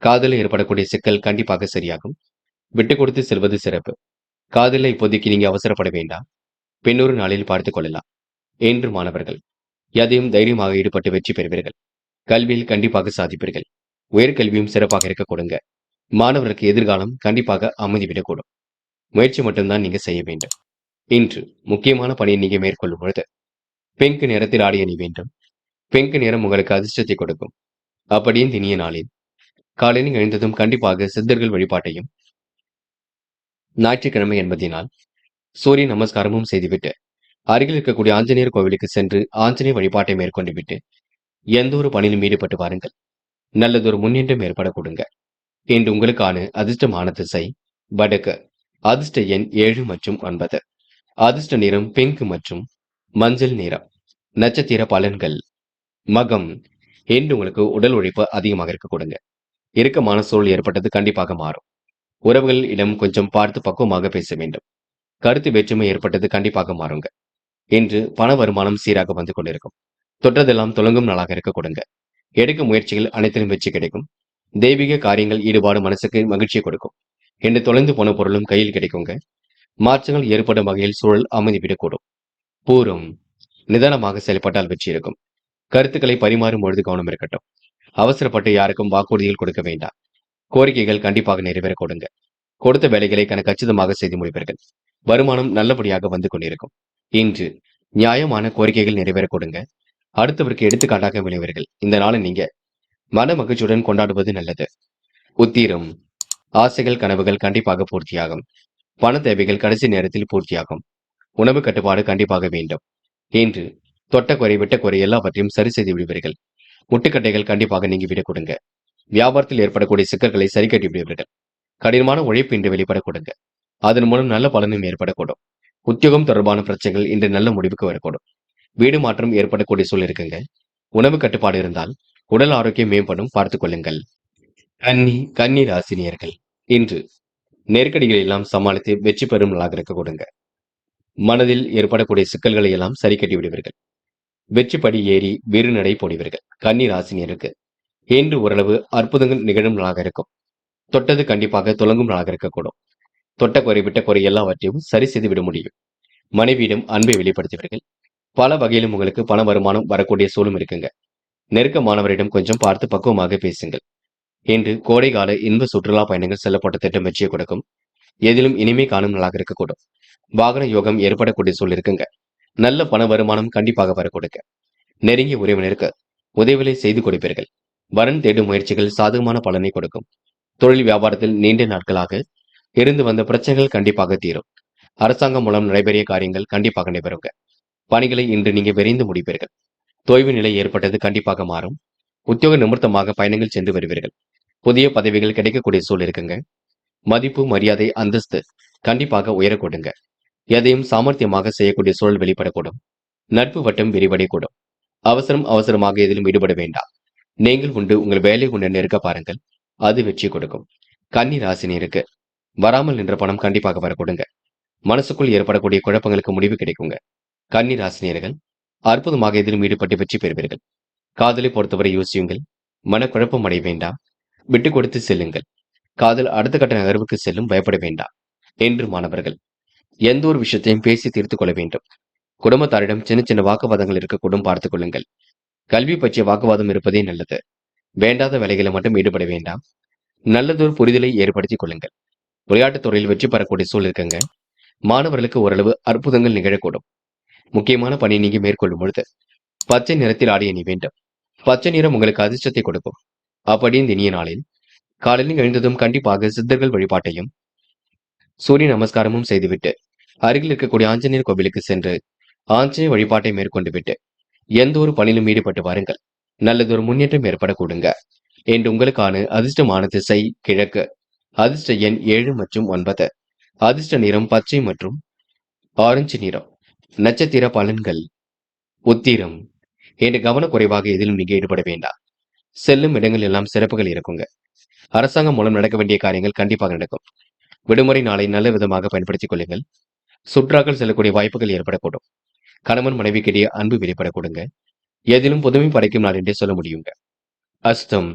காதலில் ஏற்படக்கூடிய சிக்கல் கண்டிப்பாக சரியாகும். விட்டு கொடுத்து செல்வது சிறப்பு. காதலில் இப்போதைக்கு நீங்க அவசரப்பட வேண்டாம். பின்னொரு நாளில் பார்த்துக் கொள்ளலாம். என்று மாணவர்கள் எதையும் தைரியமாக ஈடுபட்டு வெற்றி பெறுவீர்கள். கல்வியில் கண்டிப்பாக சாதிப்பீர்கள். உயர்கல்வியும் சிறப்பாக இருக்க கொடுங்க. மாணவர்களுக்கு எதிர்காலம் கண்டிப்பாக அமைதிவிடக்கூடும். முயற்சி மட்டும்தான் நீங்க செய்ய வேண்டும். இன்று முக்கியமான பணியை நீங்க மேற்கொள்ளும் பொழுது பிங்க் நிறத்தில் ஆடை அணி வேண்டும். பிங்க் நிறம் உங்களுக்கு அதிர்ஷ்டத்தை கொடுக்கும். அப்படியே இந்த இனிய நாளில் காலையில் எழுந்ததும் கண்டிப்பாக சித்தர்கள் வழிபாட்டையும், ஞாயிற்றுக்கிழமை என்பதினால் சூரிய நமஸ்காரமும் செய்துவிட்டு அருகில் இருக்கக்கூடிய ஆஞ்சநேயர் கோவிலுக்கு சென்று ஆஞ்சநேயர் வழிபாட்டை மேற்கொண்டு விட்டு எந்த ஒரு பணியிலும் ஈடுபட்டு வாருங்கள். நல்லதொரு முன்னேற்றம் ஏற்பட கொடுங்க. இன்று உங்களுக்கான அதிர்ஷ்டமான திசை வடக்கு. அதிர்ஷ்ட எண் 7 மற்றும் 9. அதிர்ஷ்ட நிறம் பிங்க் மற்றும் மஞ்சள் நிறம். நட்சத்திர பலன்கள். மகம். இன்று உங்களுக்கு உடல் உழைப்பு அதிகமாக இருக்க கொடுங்க. இறுக்கமான சூழல் ஏற்பட்டது கண்டிப்பாக மாறும். உறவுகள் இடம் கொஞ்சம் பார்த்து பக்குவமாக பேச வேண்டும். கருத்து வேற்றுமை ஏற்பட்டது கண்டிப்பாக மாறுங்க. இன்று பண வருமானம் சீராக வந்து கொண்டிருக்கும். தொட்டதெல்லாம் துலங்கும் நாளாக இருக்க கொடுங்க. எடுக்கும் முயற்சிகள் அனைத்திலும் வெற்றி கிடைக்கும். தெய்வீக காரியங்கள் ஈடுபாடு மனசுக்கு மகிழ்ச்சியை கொடுக்கும். என்று தொலைந்து போன பொருளும் கையில் கிடைக்குங்க. மாற்றங்கள் ஏற்படும் வகையில் சூழல் அமைதிவிடக்கூடும். பூரம். நிதானமாக செயல்பட்டால் வெற்றி இருக்கும். கருத்துக்களை பரிமாறும் பொழுது கவனம் இருக்கட்டும். அவசரப்பட்டு யாருக்கும் வாக்குறுதிகள் கொடுக்க வேண்டாம். கோரிக்கைகள் கண்டிப்பாக நிறைவேற கொடுங்க. கொடுத்த வேலைகளை கச்சிதமாக செய்து முடிப்பீர்கள். வருமானம் நல்லபடியாக வந்து கொண்டிருக்கும். இன்று நியாயமான கோரிக்கைகள் நிறைவேற கொடுங்க. அடுத்தவருக்கு எடுத்துக்காட்டாக விளைவீர்கள். இந்த நாளை நீங்க மன மகிழ்ச்சியுடன் கொண்டாடுவது நல்லது. உத்திரம். ஆசைகள் கனவுகள் கண்டிப்பாக பூர்த்தியாகும். பண தேவைகள் கடைசி நேரத்தில் பூர்த்தியாகும். உணவு கட்டுப்பாடு கண்டிப்பாக வேண்டும். இன்று தொட்ட குறை விட்ட குறை எல்லாவற்றையும் சரி செய்து விடுவீர்கள். முட்டுக்கட்டைகள் கண்டிப்பாக நீங்கிவிடக் கொடுங்க. வியாபாரத்தில் ஏற்படக்கூடிய சிக்கல்களை சரி கட்டி விடுவீர்கள். கடினமான உழைப்பு இன்று வெளிப்பட கொடுங்க. அதன் மூலம் நல்ல பலனும் ஏற்படக்கூடும். உத்தியோகம் தொடர்பான பிரச்சனைகள் இன்று நல்ல முடிவுக்கு வரக்கூடும். வீடு மாற்றம் ஏற்படக்கூடிய சூழல் இருக்குங்க. உணவு கட்டுப்பாடு இருந்தால் உடல் ஆரோக்கியம் மேம்படும், பார்த்துக் கொள்ளுங்கள். கன்னி ராசினியர்கள் இன்று நெருக்கடிகளை எல்லாம் சமாளித்து வெற்றி பெறும் நாளாக இருக்க கொடுங்க. மனதில் ஏற்படக்கூடிய சிக்கல்களை எல்லாம் சரி கட்டி விடுவீர்கள். வெற்றிப்படி ஏறி வீறுநடை போடுவீர்கள். கன்னி ராசினியருக்கு இன்று ஓரளவு அற்புதங்கள் நிகழும் நாளாக இருக்கும். தொட்டது கண்டிப்பாக துலங்கும் நாளாக இருக்கக்கூடும். தொட்ட குறை விட்ட குறை எல்லாவற்றையும் சரி செய்து விட முடியும். மனைவியிடம் அன்பை வெளிப்படுத்துவீர்கள். பல வகையிலும் உங்களுக்கு பண வருமானம் வரக்கூடிய சூழலும் இருக்குங்க. நெருக்கமானவரிடம் கொஞ்சம் பார்த்து பக்குவமாக பேசுங்கள். இன்று கோடைகால இன்ப சுற்றுலா பயணங்கள் செல்லப்பட்ட திட்டம் வெற்றியை கொடுக்கும். எதிலும் இனிமை காணும் நாளாக இருக்கக்கூடும். வாகன யோகம் ஏற்படக்கூடிய சூழல் இருக்குங்க. நல்ல பண வருமானம் கண்டிப்பாக வரக்கூடுங்க. நெருங்கிய உறவினருக்கு உதவிகளை செய்து கொடுப்பீர்கள். வரன் தேடும் முயற்சிகள் சாதகமான பலனை கொடுக்கும். தொழில் வியாபாரத்தில் நீண்ட நாட்களாக இருந்து வந்த பிரச்சனைகள் கண்டிப்பாக தீரும். அரசாங்கம் மூலம் நடைபெறிய காரியங்கள் கண்டிப்பாக நடைபெறுங்க. பணிகளை இன்று நீங்க விரைந்து முடிப்பீர்கள். தொய்வு நிலை ஏற்பட்டது கண்டிப்பாக மாறும். உத்தியோக நிமித்தமாக பயணங்கள் சென்று வருவீர்கள். புதிய பதவிகள் கிடைக்கக்கூடிய சூழல் இருக்குங்க. மதிப்பு மரியாதை அந்தஸ்து கண்டிப்பாக உயரக்கூடுங்க. எதையும் சாமர்த்தியமாக செய்யக்கூடிய சூழல் வெளிப்படக்கூடும். நட்பு வட்டம் விரிவடையக்கூடும். அவசரமாக எதிலும் ஈடுபட வேண்டாம். நீங்கள் உண்டு உங்கள் வேலை உண்டு இருக்க பாருங்கள். அது வெற்றி கொடுக்கும். கன்னி ராசினியருக்கு வராமல் நின்ற பணம் கண்டிப்பாக வரக்கூடுங்க. மனசுக்குள் ஏற்படக்கூடிய குழப்பங்களுக்கு முடிவு கிடைக்குங்க. கன்னி ராசினியர்கள் அற்புதமாக எதிலும் ஈடுபட்டு வெற்றி பெறுவீர்கள். காதலை பொறுத்தவரை யோசியுங்கள். மனக்குழப்பம் அடைய வேண்டாம். விட்டு கொடுத்து செல்லுங்கள். காதல் அடுத்த கட்ட நகர்வுக்கு செல்லும், பயப்பட வேண்டாம். என்று மாணவர்கள் எந்த ஒரு விஷயத்தையும் பேசி தீர்த்துக் கொள்ள வேண்டும். குடும்பத்தாரிடம் சின்ன சின்ன வாக்குவாதங்கள் இருக்கக்கூடும், பார்த்துக் கொள்ளுங்கள். கல்வி பற்றிய வாக்குவாதம் இருப்பதே நல்லது. வேண்டாத வேலைகளை மட்டும் ஈடுபட வேண்டாம். நல்லதொரு புரிதலை ஏற்படுத்திக் கொள்ளுங்கள். விளையாட்டுத் துறையில் வெற்றி பெறக்கூடிய சூழல் இருக்குங்க. மாணவர்களுக்கு ஓரளவு அற்புதங்கள் நிகழக்கூடும். முக்கியமான பணி நீங்க மேற்கொள்ளும் பொழுது பச்சை நிறத்தில் ஆடை அணி வேண்டும். பச்சை நிறம் உங்களுக்கு அதிர்ஷ்டத்தை கொடுக்கும். அப்படி இந்த இனிய நாளில் காலையில் எழுந்ததும் கண்டிப்பாக சித்தர்கள் வழிபாட்டையும், சூரிய நமஸ்காரமும் செய்துவிட்டு அருகில் இருக்கக்கூடிய ஆஞ்சநேயர் கோவிலுக்கு சென்று ஆஞ்சநேயர் வழிபாட்டை மேற்கொண்டு விட்டு எந்த ஒரு பணியிலும் ஈடுபட்டு வாருங்கள். நல்லதொரு முன்னேற்றம் ஏற்பட கொடுங்க. என்று உங்களுக்கான அதிர்ஷ்டமான திசை கிழக்கு. அதிர்ஷ்ட எண் 7 மற்றும் 9. அதிர்ஷ்ட நிறம் பச்சை மற்றும் ஆரஞ்சு நிறம். நட்சத்திர பலன்கள். உத்திரம். என்று கவனக்குறைவாக எதிலும் நீங்க ஈடுபட வேண்டாம். செல்லும் இடங்கள் எல்லாம் சிறப்புகள் இருக்குங்க. அரசாங்கம் மூலம் நடக்க வேண்டிய காரியங்கள் கண்டிப்பாக நடக்கும். விடுமுறை நாளை நல்ல விதமாக பயன்படுத்திக் கொள்ளுங்கள். சுற்றுலாக்கள் செல்லக்கூடிய வாய்ப்புகள் ஏற்படக்கூடும். கணவன் மனைவிக்கிடையே அன்பு வெளிப்படக்கூடுங்க. எதிலும் புதுமை படைக்கும் நாள் என்றே சொல்ல முடியுங்க. அஸ்தம்,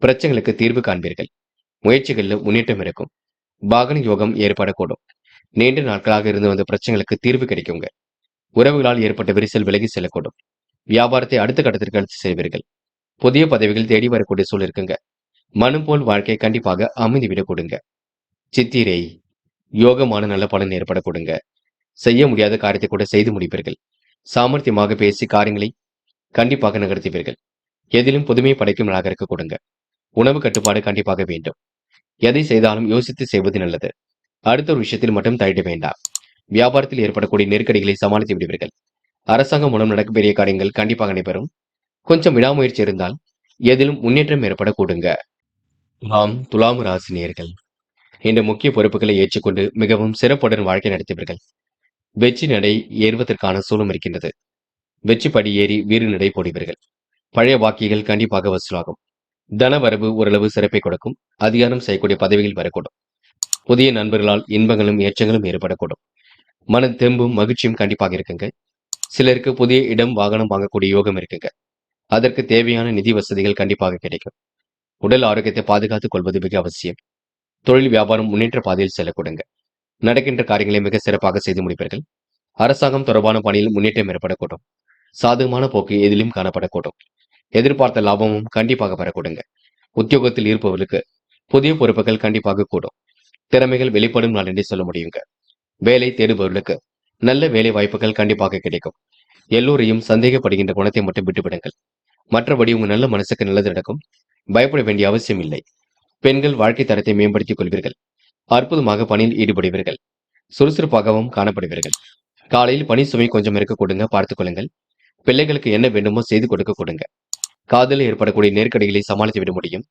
பிரச்சனைகளுக்கு தீர்வு காண்பீர்கள். முயற்சிகளில் முன்னேற்றம் இருக்கும். வாகன யோகம் ஏற்படக்கூடும். நீண்ட நாட்களாக இருந்து வந்த பிரச்சனைகளுக்கு தீர்வு கிடைக்குங்க. உறவுகளால் ஏற்பட்ட விரிசல் விலகி செல்லக்கூடும். வியாபாரத்தை அடுத்த கட்டத்திற்கு எடுத்து செல்வீர்கள். புதிய பதவிகள் தேடி வரக்கூடிய சூழல் இருக்குங்க. மனம் போல் வாழ்க்கை கண்டிப்பாக அமைதி விட கொடுங்க. சித்திரை, யோகமான நல்ல பலன் ஏற்படக்கூடுங்க. செய்ய முடியாத காரியத்தை கூட செய்து முடிப்பீர்கள். சாமர்த்தியமாக பேசி காரியங்களை கண்டிப்பாக நகர்த்துவீர்கள். எதிலும் புதுமை படைக்கும் நாளாக இருக்க கொடுங்க. உணவு கட்டுப்பாடு கண்டிப்பாக வேண்டும். எதை செய்தாலும் யோசித்து செய்வது நல்லது. அடுத்த ஒரு விஷயத்தில் மட்டும் தலையிட வேண்டாம். வியாபாரத்தில் ஏற்படக்கூடிய நெருக்கடிகளை சமாளித்து விடுவீர்கள். அரசாங்கம் மூலம் நடக்கும் பெரிய காரியங்கள் கண்டிப்பாக நடைபெறும். கொஞ்சம் விடாமுயற்சி இருந்தால் எதிலும் முன்னேற்றம் ஏற்பட கூடுங்க. துலாம் ராசி நேயர்கள் இந்த முக்கிய பொறுப்புகளை ஏற்றுக்கொண்டு மிகவும் சிறப்புடன் வாழ்க்கை நடத்துவீர்கள். வெற்றி நடை ஏறுவதற்கான சூழம் இருக்கின்றது. வெற்றி படி ஏறி வீறு நடை போடுவீர்கள். பழைய பாக்கிகள் கண்டிப்பாக வசூலாகும். தனவரவு ஓரளவு சிறப்பை கொடுக்கும். அதிகாரம் செய்யக்கூடிய பதவிகள் வரக்கூடும். புதிய நண்பர்களால் இன்பங்களும் ஏற்றங்களும் ஏற்படக்கூடும். மன தெம்பும் மகிழ்ச்சியும் கண்டிப்பாக இருக்குங்க. சிலருக்கு புதிய இடம் வாகனம் வாங்கக்கூடிய யோகம் இருக்குங்க. அதற்கு தேவையான நிதி வசதிகள் கண்டிப்பாக கிடைக்கும். உடல் ஆரோக்கியத்தை பாதுகாத்துக் கொள்வது மிக அவசியம். தொழில் வியாபாரம் முன்னேற்ற பாதையில் செல்லக்கூடுங்க. நடக்கின்ற காரியங்களை மிக சிறப்பாக செய்து முடிப்பீர்கள். அரசாங்கம் தொடர்பான பணியில் முன்னேற்றம் ஏற்படக்கூடும். சாதகமான போக்கு எதிலும் காணப்படக்கூடும். எதிர்பார்த்த லாபமும் கண்டிப்பாக வரக்கூடுங்க. உத்தியோகத்தில் இருப்பவர்களுக்கு புதிய பொறுப்புகள் கண்டிப்பாக கூடும். திறமைகள் வெளிப்படும் நாள் என்றே சொல்ல முடியுங்க. வேலை தேடுபவர்களுக்கு நல்ல வேலை வாய்ப்புகள் கண்டிப்பாக கிடைக்கும். எல்லோரையும் சந்தேகப்படுகின்ற குணத்தை மட்டும் விட்டுவிடுங்கள். மற்றபடி உங்க நல்ல மனசுக்கு நல்லது நடக்கும். பயப்பட வேண்டிய அவசியம் இல்லை. பெண்கள் வாழ்க்கை தரத்தை மேம்படுத்திக் கொள்வீர்கள். அற்புதமாக பணியில் ஈடுபடுவீர்கள். சுறுசுறுப்பாகவும் காணப்படுவீர்கள். காலையில் பணி சுமை கொஞ்சம் இருக்க கொடுங்க, பார்த்துக் கொள்ளுங்கள். பிள்ளைகளுக்கு என்ன வேண்டுமோ செய்து கொடுக்க கொடுங்க. காதலில் ஏற்படக்கூடிய நெருக்கடிகளை சமாளித்து விட முடியும்.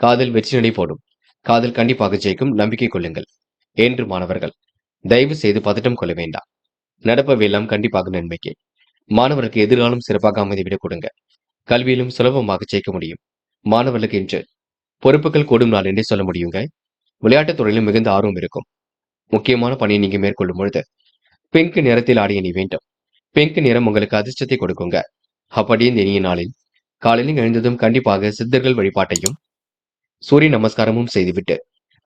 காதல் வெற்றி நடை போடும். காதல் கண்டிப்பாக ஜெயிக்கும், நம்பிக்கை கொள்ளுங்கள். என்று மாணவர்கள் தயவு செய்து பதட்டம் கொள்ள வேண்டாம். நடப்பவையெல்லாம் கண்டிப்பாக நன்மைக்கே. மாணவர்களுக்கு எதிர்காலம் சிறப்பாக அமைதிவிடக் கொடுங்க. கல்வியிலும் சுலபமாக ஜெயிக்க முடியும். மாணவர்களுக்கு இன்று பொறுப்புகள் கூடும் நாள் என்றே சொல்ல முடியுங்க. விளையாட்டுத் துறையிலும் மிகுந்த ஆர்வம் இருக்கும். முக்கியமான பணியை நீங்க மேற்கொள்ளும் பொழுது பிங்க் நிறத்தில் ஆடிய நீ வேண்டும். பிங்க் நிறம் உங்களுக்கு அதிர்ஷ்டத்தை கொடுக்குங்க. அப்படியே இந்த இனிய நாளில் காலையில் எழுந்ததும் கண்டிப்பாக சித்தர்கள் வழிபாட்டையும் சூரிய நமஸ்காரமும் செய்துவிட்டு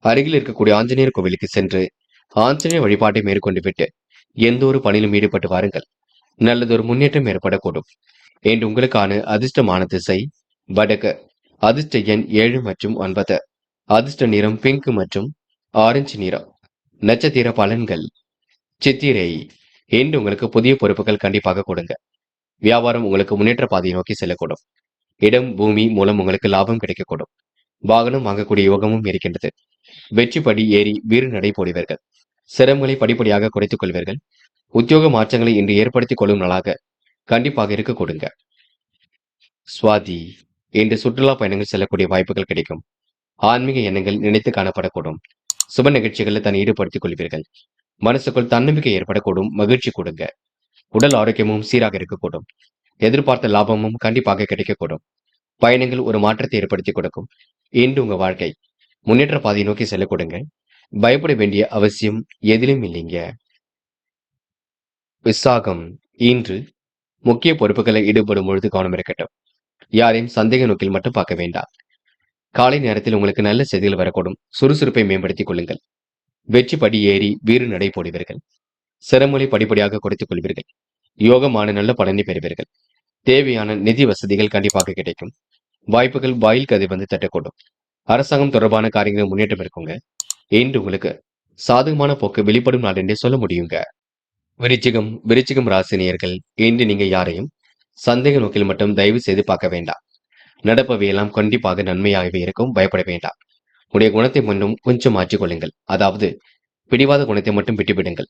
அருகில் இருக்கக்கூடிய ஆஞ்சநேயர் கோவிலுக்கு சென்று ஆஞ்சநேயர் வழிபாட்டை மேற்கொண்டு விட்டு எந்த ஒரு பணியிலும் ஈடுபட்டு வாருங்கள். நல்லதொரு முன்னேற்றம் ஏற்படக்கூடும். என்று உங்களுக்கான அதிர்ஷ்டமான திசை வடக்கு. அதிர்ஷ்ட எண் 7 மற்றும் 9. அதிர்ஷ்ட நிறம் பிங்க் மற்றும் ஆரஞ்சு நிறம். நட்சத்திர பலன்கள். சித்திரை. என்று உங்களுக்கு புதிய பொறுப்புகள் கண்டிப்பாக கொடுங்க. வியாபாரம் உங்களுக்கு முன்னேற்ற பாதையை நோக்கி செல்லக்கூடும். இடம் பூமி மூலம் உங்களுக்கு லாபம் கிடைக்கக்கூடும். வாகனம் வாங்கக்கூடிய யோகமும் இருக்கின்றது. வெற்றி படி ஏறி வீறு நடை போடுவீர்கள். சிரமங்களை படிப்படியாக குறைத்துக் கொள்வீர்கள். உத்தியோக மாற்றங்களை இன்று ஏற்படுத்திக் கொள்ளும் நாளாக கண்டிப்பாக இருக்க கொடுங்க. சுவாதி. இன்று சுற்றுலா பயணங்கள் செல்லக்கூடிய வாய்ப்புகள் கிடைக்கும். ஆன்மீக எண்ணங்கள் நினைத்து காணப்படக்கூடும். சுப நிகழ்ச்சிகளில் தன்னை ஈடுபடுத்திக் கொள்வீர்கள். மனசுக்குள் தன்னம்பிக்கை ஏற்படக்கூடும். மகிழ்ச்சி கொடுங்க. உடல் ஆரோக்கியமும் சீராக இருக்கக்கூடும். எதிர்பார்த்த லாபமும் கண்டிப்பாக கிடைக்கக்கூடும். பயணங்கள் ஒரு மாற்றத்தை ஏற்படுத்தி கொடுக்கும். இன்று உங்க வாழ்க்கை முன்னேற்ற பாதையை நோக்கி செல்ல கொடுங்க. பயப்பட வேண்டிய அவசியம் எதிலும் இல்லைங்க. விசாகம். இன்று முக்கிய பொறுப்புகளை ஈடுபடும் பொழுது கவனம் இருக்கட்டும். யாரையும் சந்தேக நோக்கில் மட்டும் பார்க்க வேண்டாம். காலை நேரத்தில் உங்களுக்கு நல்ல செய்திகள் வரக்கூடும். சுறுசுறுப்பை மேம்படுத்திக் கொள்ளுங்கள். வெற்றி படி ஏறி வீறு நடை போடுவீர்கள். சிரமங்களை படிப்படியாக குறைத்துக் கொள்வீர்கள். யோகமான நல்ல பலனை பெறுவீர்கள். தேவையான நிதி வசதிகள் கண்டிப்பாக கிடைக்கும். வாய்ப்புகள் வாயில் கதை வந்து தட்டக்கூடும். அரசாங்கம் தொடர்பான காரியங்கள் முன்னேற்றம் இருக்குங்க. இன்று உங்களுக்கு சாதகமான போக்கு வெளிப்படும் நாள் என்றே சொல்ல முடியுங்க. விருச்சிகம் ராசினியர்கள் இன்று நீங்க யாரையும் சந்தேக நோக்கில் மட்டும் தயவு செய்து பார்க்க வேண்டாம். நடப்பவையெல்லாம் கண்டிப்பாக நன்மையாகவே இருக்கும். பயப்பட வேண்டாம். உடைய குணத்தை மட்டும் கொஞ்சம் மாற்றிக்கொள்ளுங்கள். அதாவது பிடிவாத குணத்தை மட்டும் விட்டுவிடுங்கள்.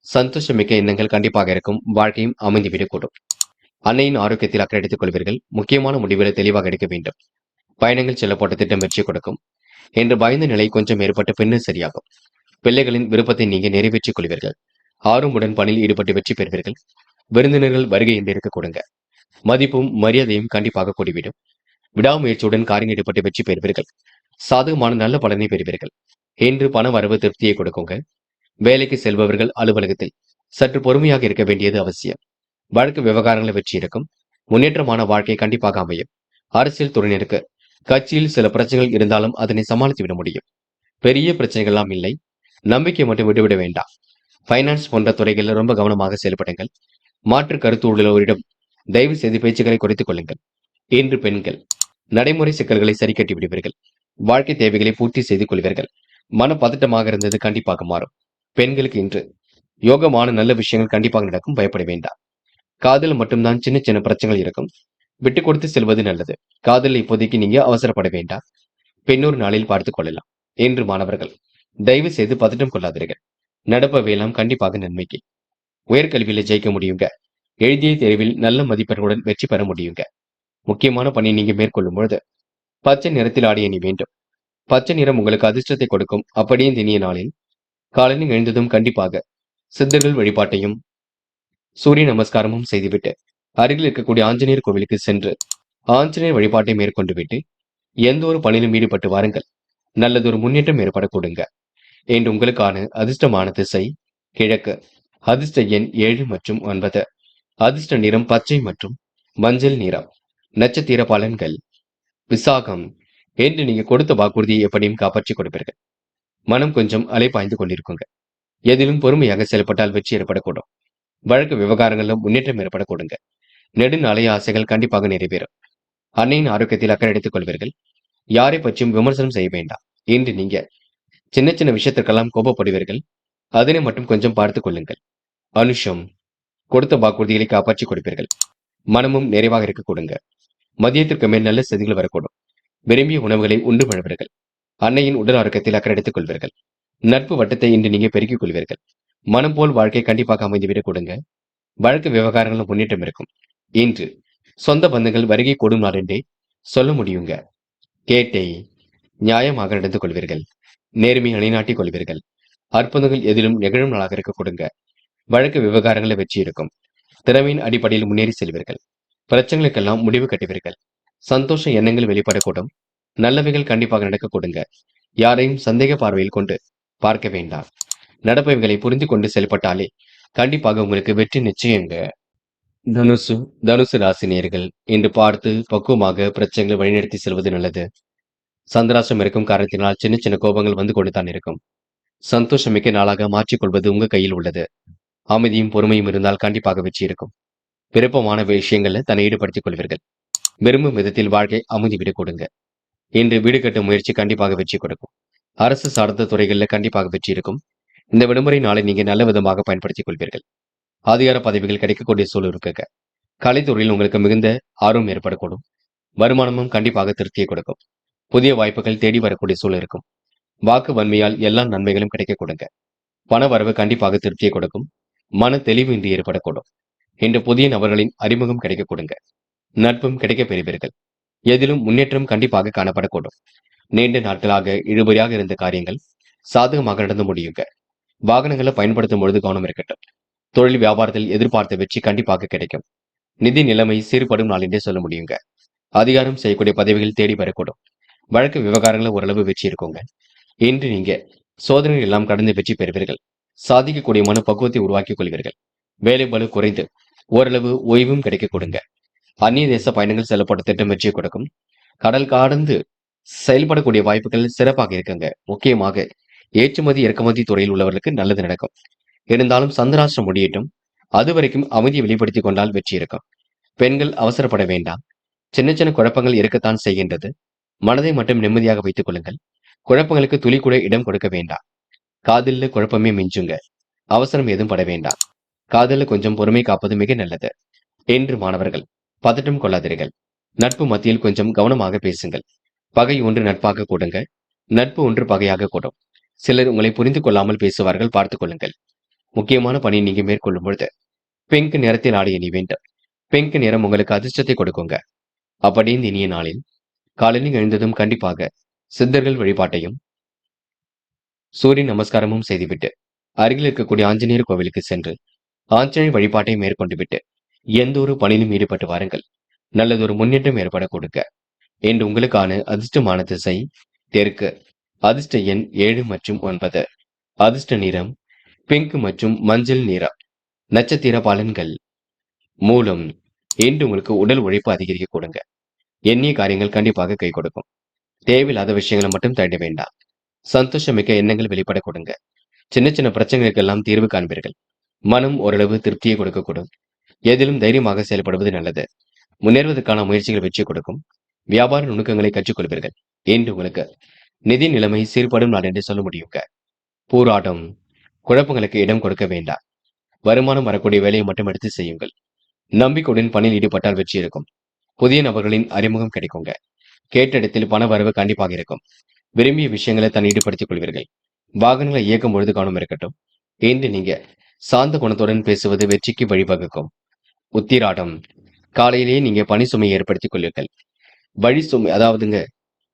சந்தோஷமிக்க எண்ணங்கள் கண்டிப்பாக இருக்கும். வாழ்க்கையும் அமைந்துவிடக்கூடும். அன்னையின் ஆரோக்கியத்தில் அக்கறை எடுத்துக் கொள்வீர்கள். முக்கியமான முடிவுகளை தெளிவாக எடுக்க வேண்டும். பயணங்கள் செல்லப்பட்ட திட்டம் வெற்றி கொடுக்கும். என்று பயந்த நிலை கொஞ்சம் ஏற்பட்ட பின்னர் சரியாகும். பிள்ளைகளின் விருப்பத்தை நீங்க நிறைவேற்றிக் கொள்வீர்கள். ஆர்வமுடன் பணியில் ஈடுபட்டு வெற்றி பெறுவீர்கள். விருந்தினர்கள் வருகை என்று இருக்க கொடுங்க. மதிப்பும் மரியாதையும் கண்டிப்பாக கூடிவிடும். விடாமுயற்சியுடன் காரியம் ஈடுபட்டு வெற்றி பெறுவீர்கள். சாதகமான நல்ல பலனை பெறுவீர்கள். இன்று பண வரவு திருப்தியை கொடுக்குங்க. வேலைக்கு செல்பவர்கள் அலுவலகத்தில் சற்று பொறுமையாக இருக்க வேண்டியது அவசியம். வழக்கு விவகாரங்களை வெற்றி இருக்கும். முன்னேற்றமான வாழ்க்கை கண்டிப்பாக அமையும். அரசியல் துறையினருக்கு கட்சியில் சில பிரச்சனைகள் இருந்தாலும் அதனை சமாளித்து விட முடியும். பெரிய பிரச்சனைகள்லாம் இல்லை. நம்பிக்கை மட்டும் விட்டுவிட வேண்டாம். பைனான்ஸ் போன்ற துறைகளில் ரொம்ப கவனமாக செயல்படுங்கள். மாற்று கருத்து உள்ளவரிடம் தயவு செய்து பேச்சுக்களை குறைத்துக் கொள்ளுங்கள். இன்று பெண்கள் நடைமுறை சிக்கல்களை சரி கட்டி விடுவீர்கள். வாழ்க்கை தேவைகளை பூர்த்தி செய்து கொள்வீர்கள். மன பதட்டமாக இருந்தது கண்டிப்பாக மாறும். பெண்களுக்கு இன்று யோகமான நல்ல விஷயங்கள் கண்டிப்பாக நடக்கும். பயப்பட வேண்டாம். காதல் மட்டும்தான் சின்ன சின்ன பிரச்சனைகள் இருக்கும். விட்டு கொடுத்து செல்வது நல்லது. காதல் இப்போதைக்கு நீங்க அவசரப்பட வேண்டாம். பின்னொரு நாளில் பார்த்துக் கொள்ளலாம். என்று மாணவர்கள் தயவு செய்து பதட்டம் கொள்ளாதீர்கள். நடப்பவையெல்லாம் கண்டிப்பாக நன்மைக்கு. உயர்கல்வியில ஜெயிக்க முடியுங்க. எழுதிய தேர்வில் நல்ல மதிப்பெண்களுடன் வெற்றி பெற முடியுங்க. முக்கியமான பணி நீங்க மேற்கொள்ளும் பொழுது பச்சை நிறத்தில் ஆடை அணி வேண்டும். பச்சை நிறம் உங்களுக்கு அதிர்ஷ்டத்தை கொடுக்கும். அப்படியே இந்த இனிய நாளில் காலையில் எழுந்ததும் கண்டிப்பாக சித்தர்கள் வழிபாட்டையும் சூரிய நமஸ்காரமும் செய்துவிட்டு அருகில் இருக்கக்கூடிய ஆஞ்சநேயர் கோவிலுக்கு சென்று ஆஞ்சநேயர் வழிபாட்டை மேற்கொண்டு விட்டு எந்த ஒரு பணியிலும் ஈடுபட்டு வாருங்கள். நல்லதொரு முன்னேற்றம் ஏற்படக்கூடுங்க. என்று உங்களுக்கான அதிர்ஷ்டமான திசை கிழக்கு. அதிர்ஷ்ட எண் 7 மற்றும் 9. அதிர்ஷ்ட நிறம் பச்சை மற்றும் மஞ்சள் நிறம். நட்சத்திர பலன்கள். விசாகம். என்று நீங்க கொடுத்த வாக்குறுதியை எப்படியும் காப்பாற்றிக் கொடுப்பீர்கள். மனம் கொஞ்சம் அலைபாய்ந்து கொண்டிருக்குங்க. எதிலும் பொறுமையாக செயல்பட்டால் வெற்றி ஏற்படக்கூடும். வழக்கு விவகாரங்களிலும் முன்னேற்றம் ஏற்படக்கூடுங்க. நெடுநாளைய ஆசைகள் கண்டிப்பாக நிறைவேறும். அன்னையின் ஆரோக்கியத்தில் அக்கறை எடுத்துக் கொள்வீர்கள். யாரை பற்றியும் விமர்சனம் செய்ய வேண்டாம். இன்று நீங்க சின்ன சின்ன விஷயத்திற்கெல்லாம் கோபப்படுவீர்கள். அதனை மட்டும் கொஞ்சம் பார்த்துக் கொள்ளுங்கள். அனுஷம். கொடுத்த வாக்குறுதிகளை காப்பாற்றிக் கொடுப்பீர்கள். மனமும் நிறைவாக இருக்க கொடுங்க. மதியத்திற்கு மேல் நல்ல செய்திகள் வரக்கூடும். விரும்பிய உணவுகளை உண்டு மழுவீர்கள். அன்னையின் உடல் ஆரோக்கியத்தில் அக்கறை எடுத்துக் கொள்வீர்கள். நட்பு வட்டத்தை இன்று நீங்க பெருக்கிக் கொள்வீர்கள். மனம் போல் வாழ்க்கை கண்டிப்பாக அமைந்துவிடக் கொடுங்க. வழக்கு விவகாரங்களும் முன்னேற்றம் இருக்கும். இன்று சொந்த பந்தங்கள் வருகை கூடும் நாள் என்றே சொல்ல முடியுங்க. கேட்டை. நியாயமாக நடந்து கொள்வீர்கள். நேர்மை நிலைநாட்டிக் கொள்வீர்கள். அற்புதங்கள் எதிலும் நிகழும் நாளாக இருக்க கொடுங்க. வழக்கு விவகாரங்களை வெற்றி இருக்கும். திறமையின் அடிப்படையில் முன்னேறி செல்வீர்கள். பிரச்சனைகளுக்கெல்லாம் முடிவு கட்டுவீர்கள். சந்தோஷ எண்ணங்கள் வெளிப்படக்கூடும். நல்லவைகள் கண்டிப்பாக நடக்க கொடுங்க. யாரையும் சந்தேக பார்வையில் கொண்டு பார்க்க வேண்டாம். நடப்பவைகளை புரிந்து கொண்டு செயல்பட்டாலே கண்டிப்பாக உங்களுக்கு வெற்றி நிச்சயங்க. தனுசு. தனுசு ராசினியர்கள் இன்று பார்த்து பக்குவமாக பிரச்சனைகளை வழிநடத்தி செல்வது நல்லது. சந்திராசம் இருக்கும் காரணத்தினால் சின்ன சின்ன கோபங்கள் வந்து கொண்டுதான் இருக்கும். சந்தோஷமிக்க நாளாக மாற்றிக்கொள்வது உங்க கையில் உள்ளது. அமைதியும் பொறுமையும் இருந்தால் கண்டிப்பாக வெற்றி இருக்கும். விருப்பமான விஷயங்கள்ல தன்னை ஈடுபடுத்திக் கொள்வீர்கள். விரும்பும் விதத்தில் வாழ்க்கை அமைதி விட கொடுங்க. இன்று வீடு கட்டும் முயற்சி கண்டிப்பாக வெற்றி கொடுக்கும். அரசு சார்ந்த துறைகளில் கண்டிப்பாக வெற்றி இருக்கும். இந்த விடுமுறை நாளை நீங்க நல்ல விதமாக பயன்படுத்திக் கொள்வீர்கள். அதிகார பதவிகள் கிடைக்கக்கூடிய சூழல் இருக்குங்க. கலைத்துறையில் உங்களுக்கு மிகுந்த ஆர்வம் ஏற்படக்கூடும். வருமானமும் கண்டிப்பாக திருப்தியை கொடுக்கும். புதிய வாய்ப்புகள் தேடி வரக்கூடிய சூழல் இருக்கும். வாக்கு வன்மையால் எல்லா நன்மைகளும் கிடைக்க கொடுங்க. பண வரவு கண்டிப்பாக திருப்தியை கொடுக்கும். மன தெளிவு இன்றி ஏற்படக்கூடும். இன்று புதிய நபர்களின் அறிமுகம் கிடைக்க கொடுங்க. நட்பும் கிடைக்க பெறுவீர்கள். எதிலும் முன்னேற்றம் கண்டிப்பாக காணப்படக்கூடும். நீண்ட நாட்களாக இழுபறியாக இருந்த காரியங்கள் சாதகமாக நடந்து முடியுங்க. வாகனங்களை பயன்படுத்தும் பொழுது கவனம் இருக்கட்டும். தொழில் வியாபாரத்தில் எதிர்பார்த்த வெற்றி கண்டிப்பாக கிடைக்கும். நிதி நிலைமை சீர்படும் நாள் என்றே சொல்ல முடியுங்க. அதிகாரம் செய்யக்கூடிய பதவிகள் தேடி வரக்கூடும். வழக்கு விவகாரங்களில் ஓரளவு வெற்றி இருக்குங்க. இன்று நீங்க சோதனைகள் எல்லாம் கடந்து வெற்றி பெறுவீர்கள். சாதிக்கக்கூடிய மன பக்குவத்தை உருவாக்கிக் கொள்வீர்கள். வேலை பளு குறைந்து ஓரளவு ஓய்வும் கிடைக்க கொடுங்க. அந்நிய தேச பயணங்கள் செல்லப்பட்ட திட்டம் வெற்றியை கொடுக்கும். கடல் கடந்து செயல்படக்கூடிய வாய்ப்புகள் சிறப்பாக இருக்குங்க. முக்கியமாக ஏற்றுமதி இறக்குமதி துறையில் உள்ளவர்களுக்கு நல்லது நடக்கும். இருந்தாலும் சந்திராஷ்டிரம் முடியட்டும். அதுவரைக்கும் அமைதியை வெளிப்படுத்திக் கொண்டால் வெற்றி இருக்கும். பெண்கள் அவசரப்பட வேண்டாம். சின்ன சின்ன குழப்பங்கள் இருக்கத்தான் செய்கின்றது. மனதை மட்டும் நிம்மதியாக வைத்துக் கொள்ளுங்கள். குழப்பங்களுக்கு துளி கூட இடம் கொடுக்க வேண்டாம். காதல்ல குழப்பமே மிஞ்சுங்க. அவசரம் எதுவும் பட வேண்டாம். காதல்ல கொஞ்சம் பொறுமை காப்பது மிக நல்லது. என்று மாணவர்கள் பதட்டம் கொள்ளாதீர்கள். நட்பு மத்தியில் கொஞ்சம் கவனமாக பேசுங்கள். பகை ஒன்று நட்பாக கூடுங்க. நட்பு ஒன்று பகையாக கூடும். சிலர் உங்களை புரிந்து கொள்ளாமல் பேசுவார்கள், பார்த்துக் கொள்ளுங்கள். முக்கியமான பணி நீங்க மேற்கொள்ளும் பொழுது பிங்க் நிறத்தில் ஆடை அணி வேண்டும். பிங்க் நிறம் உங்களுக்கு அதிர்ஷ்டத்தை கொடுக்குங்க. அப்படி இந்த இனிய நாளில் காலையில் எழுந்ததும் கண்டிப்பாக சித்தர்கள் வழிபாட்டையும் சூரிய நமஸ்காரமும் செய்துவிட்டு அருகில் இருக்கக்கூடிய ஆஞ்சநேயர் கோவிலுக்கு சென்று ஆஞ்சநேயர் வழிபாட்டை மேற்கொண்டு விட்டு எந்த ஒரு பணியிலும் ஈடுபட்டு வாருங்கள். நல்லதொரு முன்னேற்றம் ஏற்பட கொடுக்க. என்று உங்களுக்கான அதிர்ஷ்டமான திசை தெற்கு. அதிர்ஷ்ட எண் 7 மற்றும் 9. அதிர்ஷ்ட நிறம் பிங்க் மற்றும் மஞ்சள் நிறம். நட்சத்திர பலன்கள். மூலம். இன்று உங்களுக்கு உடல் உழைப்பு அதிகரிக்க கொடுங்க. எண்ணிய காரியங்கள் கண்டிப்பாக கை கொடுக்கும். தேவையில்லாத விஷயங்களை மட்டும் தேட வேண்டாம். சந்தோஷமிக்க எண்ணங்கள் வெளிப்பட கொடுங்க. சின்ன சின்ன பிரச்சனைகளுக்கெல்லாம் தீர்வு காண்பீர்கள். மனம் ஓரளவு திருப்தியை கொடுக்கக்கூடும். எதிலும் தைரியமாக செயல்படுவது நல்லது. முன்னேறுவதற்கான முயற்சிகள் வெற்றி கொடுக்கும். வியாபார நுணுக்கங்களை கற்றுக்கொள்வீர்கள். இன்று உங்களுக்கு நிதி நிலைமை சீர்படும் நாள் என்று சொல்ல முடியுங்க. போராட்டம். குழப்பங்களுக்கு இடம் கொடுக்க வேண்டாம். வருமானம் வரக்கூடிய வேலையை மட்டும் எடுத்து செய்யுங்கள். நம்பிக்கையுடன் பணியில் ஈடுபட்டால் வெற்றி இருக்கும். புதிய நபர்களின் அறிமுகம் கிடைக்குங்க. கேட்ட இடத்தில் பண வரவு கண்டிப்பாக இருக்கும். விரும்பிய விஷயங்களை தன் ஈடுபடுத்திக் கொள்வீர்கள். வாகனங்களை இயக்கும் பொழுது கவனம் இருக்கட்டும். இன்று நீங்க சாந்த குணத்துடன் பேசுவது வெற்றிக்கு வழிவகுக்கும். உத்திராடம். காலையிலேயே நீங்க பணி சுமையை ஏற்படுத்திக் கொள்வீர்கள். வழி சுமை அதாவதுங்க,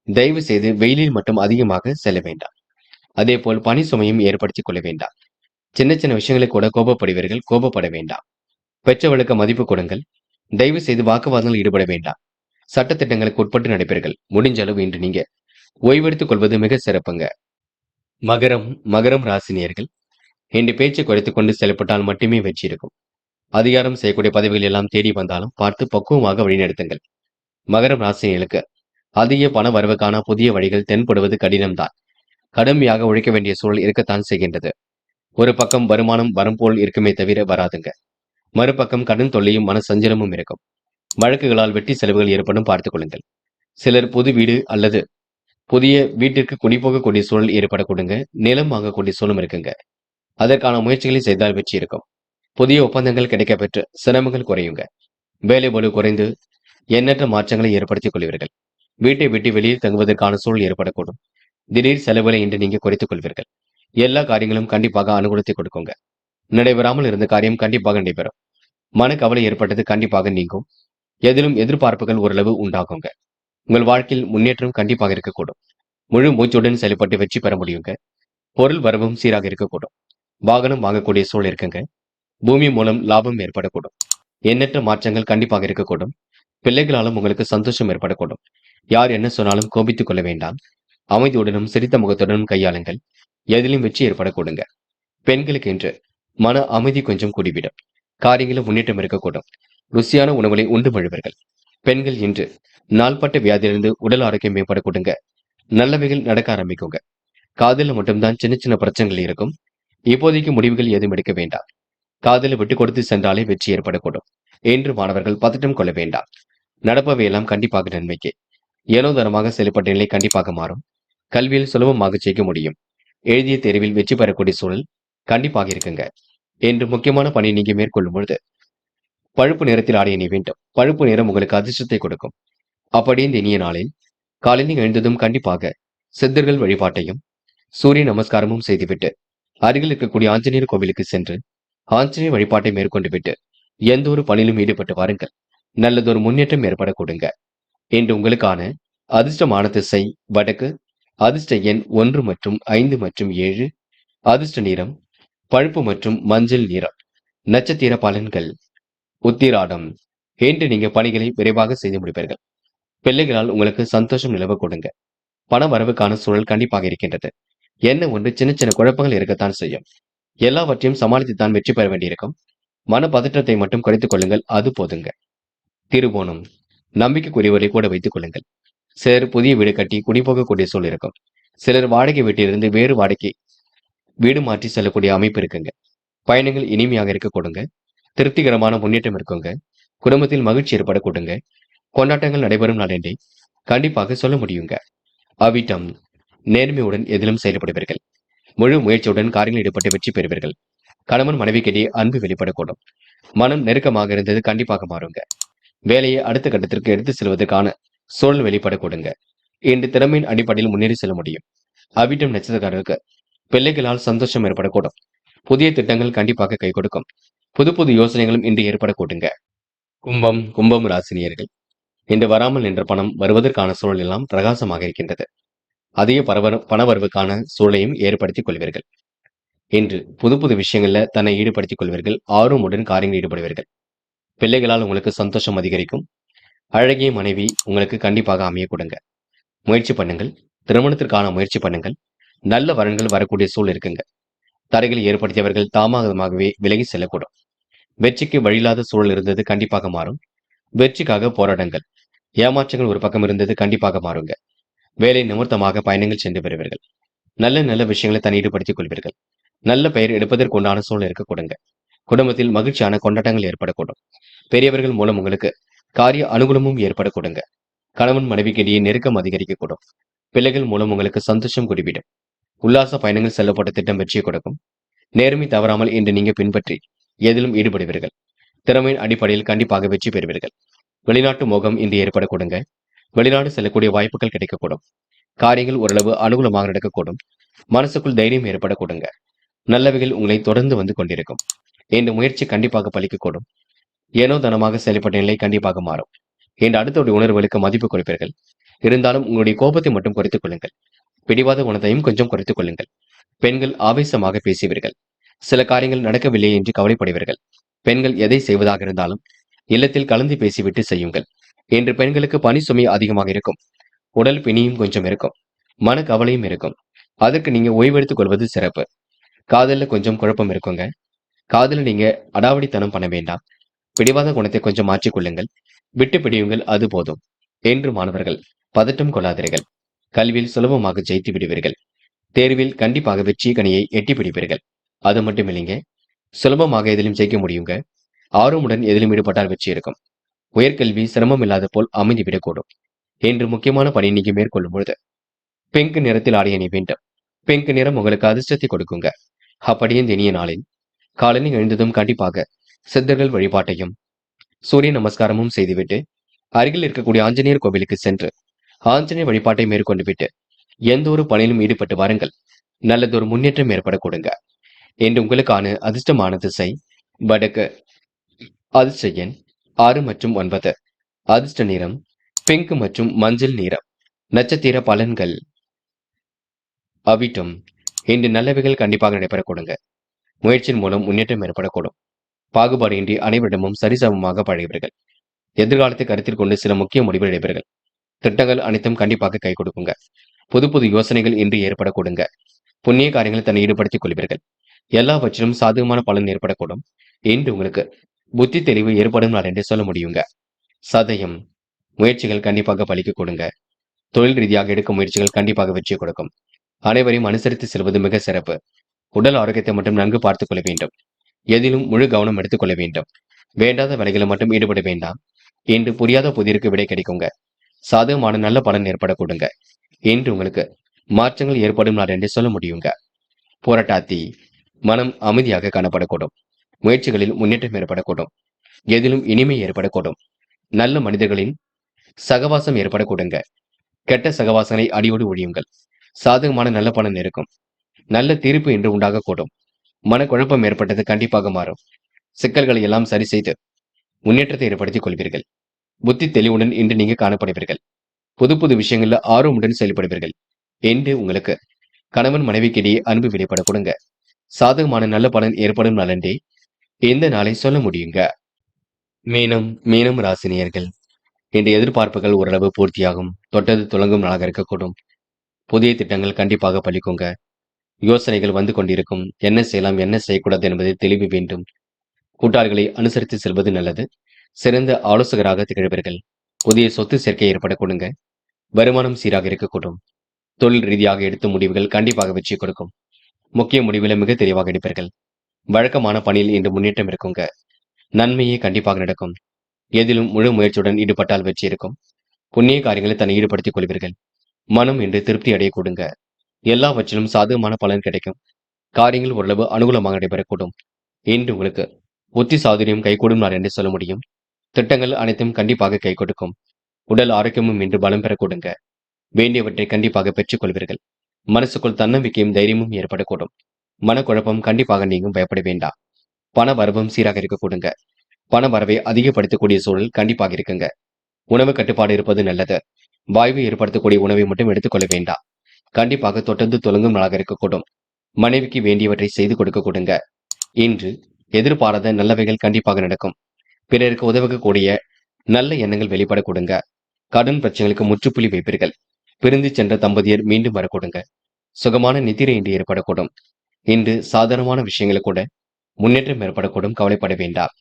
தயவு செய்து வெயிலில் மட்டும் அதிகமாக செல்ல வேண்டாம். அதே போல் பணி சுமையும் ஏற்படுத்திக் கொள்ள வேண்டாம். சின்ன சின்ன விஷயங்களுக்கு கூட கோபப்படுவீர்கள். கோபப்பட வேண்டாம். பெற்றவர்களுக்கு மதிப்பு கொடுங்கள். தயவு செய்து வாக்குவாதங்களில் ஈடுபட வேண்டாம். சட்டத்திட்டங்களுக்கு உட்பட்டு நடைபெறுங்கள். முடிஞ்ச அளவு இன்று நீங்க ஓய்வெடுத்துக் கொள்வது மிக சிறப்புங்க. மகரம் ராசினியர்கள். இன்று பேச்சை குறைத்துக் கொண்டு செயல்பட்டால் மட்டுமே வெற்றி இருக்கும். அதிகாரம் செய்யக்கூடிய பதவிகள் எல்லாம் தேடி வந்தாலும் பார்த்து பக்குவமாக வழிநடத்துங்கள். மகரம் ராசினியர்களுக்கு அதிக பண வரவுக்கான புதிய வழிகள் தென்படுவது கடினம்தான். கடுமையாக உழைக்க வேண்டிய சூழல் இருக்கத்தான் செய்கின்றது. ஒரு பக்கம் வருமானம் வரும் போல் இருக்குமே தவிர வராதுங்க. மறுபக்கம் கடன் தொல்லையும் மன சஞ்சலமும் இருக்கும். வழக்குகளால் வெட்டி செலவுகள் ஏற்படும் பார்த்துக் கொள்ளுங்கள். சிலர் புது வீடு அல்லது புதிய வீட்டிற்கு குடிபோகக்கூடிய சூழல் ஏற்படக்கூடுங்க. நிலம் வாங்கக்கூடிய சூழலும் இருக்குங்க. அதற்கான முயற்சிகளை செய்தால் வெற்றி இருக்கும். புதிய ஒப்பந்தங்கள் கிடைக்க பெற்று சிரமங்கள் குறையுங்க. வேலை பளு குறைந்து எண்ணற்ற மாற்றங்களை ஏற்படுத்திக் கொள்வீர்கள். வீட்டை விட்டு வெளியில் தங்குவதற்கான சூழல் ஏற்படக்கூடும். திடீர் செலவுகளை இன்று நீங்க குறைத்துக் கொள்வீர்கள். எல்லா காரியங்களும் கண்டிப்பாக அனுகூலத்தை கொடுக்குங்க. நடைபெறாமல் இருந்த காரியம் கண்டிப்பாக நடைபெறும். மனக்கவலை ஏற்பட்டது கண்டிப்பாக நீங்கும். எதிலும் எதிர்பார்ப்புகள் ஓரளவு உண்டாகுங்க. உங்கள் வாழ்க்கையில் முன்னேற்றம் கண்டிப்பாக இருக்கக்கூடும். முழு மூச்சுடன் செயல்பட்டு வெற்றி பெற முடியுங்க. பொருள் வரவும் சீராக இருக்கக்கூடும். வாகனம் வாங்கக்கூடிய சூழல் இருக்குங்க. பூமி மூலம் லாபம் ஏற்படக்கூடும். எண்ணற்ற மாற்றங்கள் கண்டிப்பாக இருக்கக்கூடும். பிள்ளைகளாலும் உங்களுக்கு சந்தோஷம் ஏற்படக்கூடும். யார் என்ன சொன்னாலும் கோபித்துக் கொள்ள வேண்டாம். அமைதியுடனும் சிரித்த முகத்துடனும் கையாளுங்கள். எதிலும் வெற்றி ஏற்படக்கூடுங்க. பெண்களுக்கு இன்று மன அமைதி கொஞ்சம் கூடிவிடும். காரியங்களும் முன்னேற்றம் இருக்கக்கூடும். ருசியான உணவுகளை உண்டு மழுவர்கள். பெண்கள் இன்று நாள்பட்ட வியாதியிலிருந்து உடல் ஆரோக்கியம் மேம்படக்கூடுங்க. நல்லவைகள் நடக்க ஆரம்பிக்குங்க. காதல மட்டும்தான் சின்ன சின்ன பிரச்சனைகள் இருக்கும். இப்போதைக்கு முடிவுகள் ஏதும் எடுக்க வேண்டாம். காதலை விட்டு கொடுத்து சென்றாலே வெற்றி ஏற்படக்கூடும். என்று மாணவர்கள் பதட்டம் கொள்ள வேண்டாம். நடப்பவை எல்லாம் கண்டிப்பாக நன்மைக்கு. ஏனோதனமாக செயல்பட்ட நிலை கண்டிப்பாக மாறும். கல்வியில் சுலபமாக ஜெயிக்க முடியும். எழுதிய தேர்வில் வெற்றி பெறக்கூடிய சூழல் கண்டிப்பாக இருக்குங்க. என்று முக்கியமான பணி நீங்க மேற்கொள்ளும் பொழுது பழுப்பு நிறத்தில் ஆடை அணிய வேண்டும். பழுப்பு நிறம் உங்களுக்கு அதிர்ஷ்டத்தை கொடுக்கும். அப்படி இந்த இனிய நாளில் காலையில் எழுந்ததும் கண்டிப்பாக சித்தர்கள் வழிபாட்டையும் சூரிய நமஸ்காரமும் செய்துவிட்டு அருகில் இருக்கக்கூடிய ஆஞ்சநேயர் கோவிலுக்கு சென்று ஆஞ்சநேயர் வழிபாட்டை மேற்கொண்டு விட்டு எந்த ஒரு பணியிலும் ஈடுபட்டு வாருங்கள். நல்லதொரு முன்னேற்றம் ஏற்பட கொடுங்க. இன்று உங்களுக்கான அதிர்ஷ்டமான திசை வடக்கு. அதிர்ஷ்ட எண் 1 மற்றும் 5 மற்றும் 7. அதிர்ஷ்ட நிறம் பழுப்பு மற்றும் மஞ்சள் நிறம். நட்சத்திர பலன்கள். உத்திராடம். இன்று நீங்க பணிகளை விரைவாக செய்து முடிப்பீர்கள். பிள்ளைகளால் உங்களுக்கு சந்தோஷம் நிலவ கொடுங்க. பண வரவுக்கான சூழல் கண்டிப்பாக இருக்கின்றது. என்ன ஒன்று சின்ன சின்ன குழப்பங்கள் இருக்கத்தான் செய்யும். எல்லாவற்றையும் சமாளித்துத்தான் வெற்றி பெற வேண்டியிருக்கும். மன பதற்றத்தை மட்டும் குறைத்துக் கொள்ளுங்கள். அது போதுங்க. திருவோணம். நம்பிக்கைக்குரியவரை கூட வைத்துக் கொள்ளுங்கள். சிலர் புதிய வீடு கட்டி குடிபோகக்கூடிய சூழல் இருக்கும். சிலர் வாடகை வீட்டிலிருந்து வேறு வாடகை வீடு மாற்றி செல்லக்கூடிய அமைப்பு இருக்குங்க. பயணங்கள் இனிமையாக இருக்க கொடுங்க. திருப்திகரமான முன்னேற்றம் இருக்குங்க. குடும்பத்தில் மகிழ்ச்சி ஏற்பட கொடுங்க. கொண்டாட்டங்கள் நடைபெறும் நாள் என்றே கண்டிப்பாக சொல்ல முடியுங்க. அவிட்டம். நேர்மையுடன் எதிலும் செயல்படுவீர்கள். முழு முயற்சியுடன் காரியங்கள் ஈடுபட்டு வெற்றி பெறுவீர்கள். கணவன் மனைவிக்கிடையே அன்பு வெளிப்படக்கூடும். மனம் நெருக்கமாக இருந்தது கண்டிப்பாக மாறுங்க. வேலையை அடுத்த கட்டத்திற்கு எடுத்து செல்வதற்கான சூழல் வெளிப்பட கொடுங்க. இன்று திறமையின் அடிப்படையில் முன்னேறி செல்ல முடியும். அவிட்டம் நட்சத்திரக்காரருக்கு பிள்ளைகளால் சந்தோஷம் ஏற்படக்கூடும். புதிய திட்டங்கள் கண்டிப்பாக கை கொடுக்கும். புது புது யோசனைகளும் இன்று ஏற்படக்கூடுங்க. கும்பம் ராசினியர்கள். இன்று வராமல் நின்ற பணம் வருவதற்கான சூழல் எல்லாம் பிரகாசமாக இருக்கின்றது. அதிக பணவரவுக்கான சூழலையும் ஏற்படுத்திக் கொள்வீர்கள். இன்று புது புது விஷயங்கள்ல தன்னை ஈடுபடுத்திக் கொள்வீர்கள். ஆர்வமுடன் காரியங்கள் ஈடுபடுவீர்கள். பிள்ளைகளால் உங்களுக்கு சந்தோஷம் அதிகரிக்கும். அழகிய மனைவி உங்களுக்கு கண்டிப்பாக அமைய கொடுங்க. முயற்சி பண்ணுங்கள். திருமணத்திற்கான முயற்சி பண்ணுங்கள். நல்ல வரன்கள் வரக்கூடிய சூழல் இருக்குங்க. தடைகளை ஏற்படுத்தியவர்கள் தாமதமாகவே விலகி செல்லக்கூடும். வெற்றிக்கு வழியில்லாத சூழல் இருந்தது கண்டிப்பாக மாறும். வெற்றிக்காக போராடுங்கள். ஏமாற்றங்கள் ஒரு பக்கம் இருந்தது கண்டிப்பாக மாறுங்க. வேலை நிமித்தமாக பயணங்கள் சென்று வருவீர்கள். நல்ல நல்ல விஷயங்களை தன் ஈடுபடுத்திக் கொள்வீர்கள். நல்ல பெயர் எடுப்பதற்கு உண்டான சூழல் இருக்க கொடுங்க. குடும்பத்தில் மகிழ்ச்சியான கொண்டாட்டங்கள் ஏற்படக்கூடும். பெரியவர்கள் மூலம் உங்களுக்கு காரிய அனுகூலமும் ஏற்பட கொடுங்க. கணவன் மனைவிக்கிடையே நெருக்கம் அதிகரிக்கக்கூடும். பிள்ளைகள் மூலம் உங்களுக்கு சந்தோஷம் குடிவிடும். உல்லாச பயணங்கள் செல்லப்பட்ட திட்டம் வெற்றியை கொடுக்கும். நேர்மை தவறாமல் இன்று நீங்க பின்பற்றி எதிலும் ஈடுபடுவீர்கள். திறமையின் அடிப்படையில் கண்டிப்பாக வெற்றி பெறுவீர்கள். வெளிநாட்டு மோகம் இன்று ஏற்பட கொடுங்க. வெளிநாடு செல்லக்கூடிய வாய்ப்புகள் கிடைக்கக்கூடும். காரியங்கள் ஓரளவு அனுகூலமாக நடக்கக்கூடும். மனசுக்குள் தைரியம் ஏற்பட கொடுங்க. நல்லவைகள் உங்களை தொடர்ந்து வந்து கொண்டிருக்கும். இந்த முயற்சி கண்டிப்பாக பலிக்கக்கூடும். ஏனோ தனமாக செயல்பட்ட நிலை கண்டிப்பாக மாறும். இன்று அடுத்தவருடைய உணர்வுகளுக்கு மதிப்பு கொடுப்பீர்கள். இருந்தாலும் உங்களுடைய கோபத்தை மட்டும் குறைத்துக் கொள்ளுங்கள். பிடிவாத குணத்தையும் கொஞ்சம் குறைத்துக் கொள்ளுங்கள். பெண்கள் ஆவேசமாக பேசுவீர்கள். சில காரியங்கள் நடக்கவில்லை என்று கவலைப்படுவீர்கள். பெண்கள் எதை செய்வதாக இருந்தாலும் இல்லத்தில் கலந்து பேசிவிட்டு செய்யுங்கள். இன்று பெண்களுக்கு பணி சுமை அதிகமாக இருக்கும். உடல் பிணியும் கொஞ்சம் இருக்கும். மன கவலையும் இருக்கும். அதற்கு நீங்க ஓய்வெடுத்துக் கொள்வது சிறப்பு. காதல்ல கொஞ்சம் குழப்பம் இருக்குங்க. காதல நீங்க அடாவடித்தனம் பண்ண வேண்டாம். பிடிவாத குணத்தை கொஞ்சம் மாற்றிக் கொள்ளுங்கள். விட்டு பிடியுங்கள், அது போதும். என்று மாணவர்கள் பதட்டம் கொள்ளாதீர்கள். கல்வியில் சுலபமாக ஜெயித்து விடுவீர்கள். தேர்வில் கண்டிப்பாக வெற்றி கனியை எட்டி பிடிப்பீர்கள். அது மட்டும் இல்லைங்க, சுலபமாக எதிலும் ஜெயிக்க முடியுங்க. ஆர்வமுடன் எதிலும் ஈடுபட்டால் வெற்றி இருக்கும். உயர்கல்வி சிரமம் இல்லாத போல் அமைந்துவிடக்கூடும். என்று முக்கியமான பணி நீங்க மேற்கொள்ளும் பொழுது பிங்க் நிறத்தில் ஆடை அணிய வேண்டும். பிங்க் நிறம் உங்களுக்கு அதிர்ஷ்டத்தை கொடுக்குங்க. அப்படியே இந்த இனிய நாளில் காலையில் எழுந்ததும் கண்டிப்பாக சித்தர்கள் வழிபாட்டையும் சூரிய நமஸ்காரமும் செய்துவிட்டு அருகில் இருக்கக்கூடிய ஆஞ்சநேயர் கோவிலுக்கு சென்று ஆஞ்சநேயர் வழிபாட்டை மேற்கொண்டு விட்டு எந்த ஒரு பணியிலும் ஈடுபட்டு வாருங்கள். நல்லதொரு முன்னேற்றம் ஏற்பட கொடுங்க. என்று உங்களுக்கான அதிர்ஷ்டமான திசை வடக்கு. அதிர்ஷ்ட எண் 6 மற்றும் 9. அதிர்ஷ்ட நிறம் பிங்க் மற்றும் மஞ்சள் நிறம். நட்சத்திர பலன்கள். அவிட்டம். இன்று நல்லவைகள் கண்டிப்பாக நடைபெற கொடுங்க. முயற்சியின் மூலம் முன்னேற்றம் ஏற்படக்கூடும். பாகுபாடின்றி அனைவரிடமும் சரிசமமாக பழகுவீர்கள். எதிர்காலத்தை கருத்தில் கொண்டு சில முக்கிய முடிவுகள் எடுப்பீர்கள். திட்டங்கள் அனைத்தும் கண்டிப்பாக கை கொடுக்குங்க. புது புது யோசனைகள் இன்று ஏற்பட கொடுங்க. புண்ணிய காரியங்களை தன்னை ஈடுபடுத்திக் கொள்வீர்கள். எல்லாவற்றிலும் சாதகமான பலன் ஏற்படக்கூடும். இன்று உங்களுக்கு புத்தி தெளிவு ஏற்படும் நாள் என்று சொல்ல முடியுங்க. சதயம். முயற்சிகள் கண்டிப்பாக பலிக்க கொடுங்க. தொழில் ரீதியாக எடுக்கும் முயற்சிகள் கண்டிப்பாக வெற்றி கொடுக்கும். அனைவரையும் அனுசரித்து செல்வது மிக சிறப்பு. உடல் ஆரோக்கியத்தை மட்டும் நன்கு பார்த்துக் கொள்ள வேண்டும். எதிலும் முழு கவனம் எடுத்துக் கொள்ள வேண்டும். வேண்டாத வேலைகளை மட்டும் ஈடுபட வேண்டாம். இன்று புரியாத புதிருக்கு விடை கிடைக்குங்க. சாதகமான நல்ல பலன் ஏற்பட கொடுங்க. இன்று உங்களுக்கு மாற்றங்கள் ஏற்படும் நாள் என்று சொல்ல முடியுங்க. போராட்டாத்தி. மனம் அமைதியாக காணப்படக்கூடும். முயற்சிகளில் முன்னேற்றம் ஏற்படக்கூடும். எதிலும் இனிமை ஏற்படக்கூடும். நல்ல மனிதர்களின் சகவாசம் ஏற்படக்கூடுங்க. கெட்ட சகவாசங்களை அடியோடு ஒழியுங்கள். சாதகமான நல்ல பலன் இருக்கும். நல்ல தீர்ப்பு இன்று உண்டாகக்கூடும். மனக்குழப்பம் ஏற்பட்டது கண்டிப்பாக மாறும். சிக்கல்களை எல்லாம் சரி செய்து முன்னேற்றத்தை ஏற்படுத்திக் கொள்வீர்கள். புத்தி தெளிவுடன் இன்று நீங்க காணப்படுவீர்கள். புது புது விஷயங்கள்ல ஆர்வமுடன் செயல்படுவீர்கள். என்று உங்களுக்கு கணவன் மனைவிக்கிடையே அன்பு வெளிப்பட கொடுங்க. சாதகமான நல்ல பலன் ஏற்படும் நலன்றே இந்த நாளை சொல்ல முடியுங்க. மீனம் ராசினியர்கள். இன்று எதிர்பார்ப்புகள் ஓரளவு பூர்த்தியாகும். தொட்டது துலங்கும் நாளாக இருக்கக்கூடும். புதிய திட்டங்கள் கண்டிப்பாக பலிக்குங்க. யோசனைகள் வந்து கொண்டிருக்கும். என்ன செய்யலாம் என்ன செய்யக்கூடாது என்பதை தெளிவு வேண்டும். கூட்டாளிகளை அனுசரித்து செல்வது நல்லது. சிறந்த ஆலோசகராக திகழ்வீர்கள். புதிய சொத்து சேர்க்கை ஏற்பட கொடுங்க. வருமானம் சீராக இருக்கக்கூடும். தொழில் ரீதியாக எடுத்த முடிவுகள் கண்டிப்பாக வெற்றி கொடுக்கும். முக்கிய முடிவுகளை மிக தெளிவாக எடுப்பீர்கள். வழக்கமான பணியில் இன்று முன்னேற்றம் இருக்குங்க. நன்மையே கண்டிப்பாக நடக்கும். எதிலும் முழு முயற்சியுடன் ஈடுபட்டால் வெற்றி இருக்கும். புண்ணிய காரியங்களை தன்னை ஈடுபடுத்திக் கொள்வீர்கள். மனம் என்று திருப்தி அடைய கொடுங்க. எல்லாவற்றிலும் சாதகமான பலன் கிடைக்கும். காரியங்கள் ஓரளவு அனுகூலமாக நடைபெறக்கூடும். இன்று உங்களுக்கு புத்தி சாதுரியம் கைகூடும் நாள் என்று சொல்ல முடியும். திட்டங்கள் அனைத்தும் கண்டிப்பாக கை கொடுக்கும். உடல் ஆரோக்கியமும் இன்று பலம் பெற கொடுங்க. வேண்டியவற்றை கண்டிப்பாக பெற்றுக் கொள்வீர்கள். மனசுக்குள் தன்னம்பிக்கையும் தைரியமும் ஏற்படக்கூடும். மனக்குழப்பம் கண்டிப்பாக நீங்கும். பயப்பட வேண்டாம். பண வரவும் சீராக இருக்க கொடுங்க. பண வரவை அதிகப்படுத்தக்கூடிய சூழல் கண்டிப்பாக இருக்குங்க. உணவு கட்டுப்பாடு இருப்பது நல்லது. வாய்வு ஏற்படுத்தக்கூடிய உணவை மட்டும் எடுத்துக்கொள்ள வேண்டாம். கண்டிப்பாக தொட்டது துலங்கும் நாளாக இருக்கக்கூடும். மனைவிக்கு வேண்டியவற்றை செய்து கொடுக்க கொடுங்க. இன்று எதிர்பாராத நல்லவைகள் கண்டிப்பாக நடக்கும். பிறருக்கு உதவக்கூடிய நல்ல எண்ணங்கள் வெளிப்பட கொடுங்க. கடன் பிரச்சனைகளுக்கு முற்றுப்புள்ளி வைப்பீர்கள். பிரிந்து சென்ற தம்பதியர் மீண்டும் வரக்கூடுங்க. சுகமான நித்திரை இன்று ஏற்படக்கூடும். இன்று சாதாரணமான விஷயங்களை கூட முன்னேற்றம் ஏற்படக்கூடும். கவலைப்பட வேண்டாம்.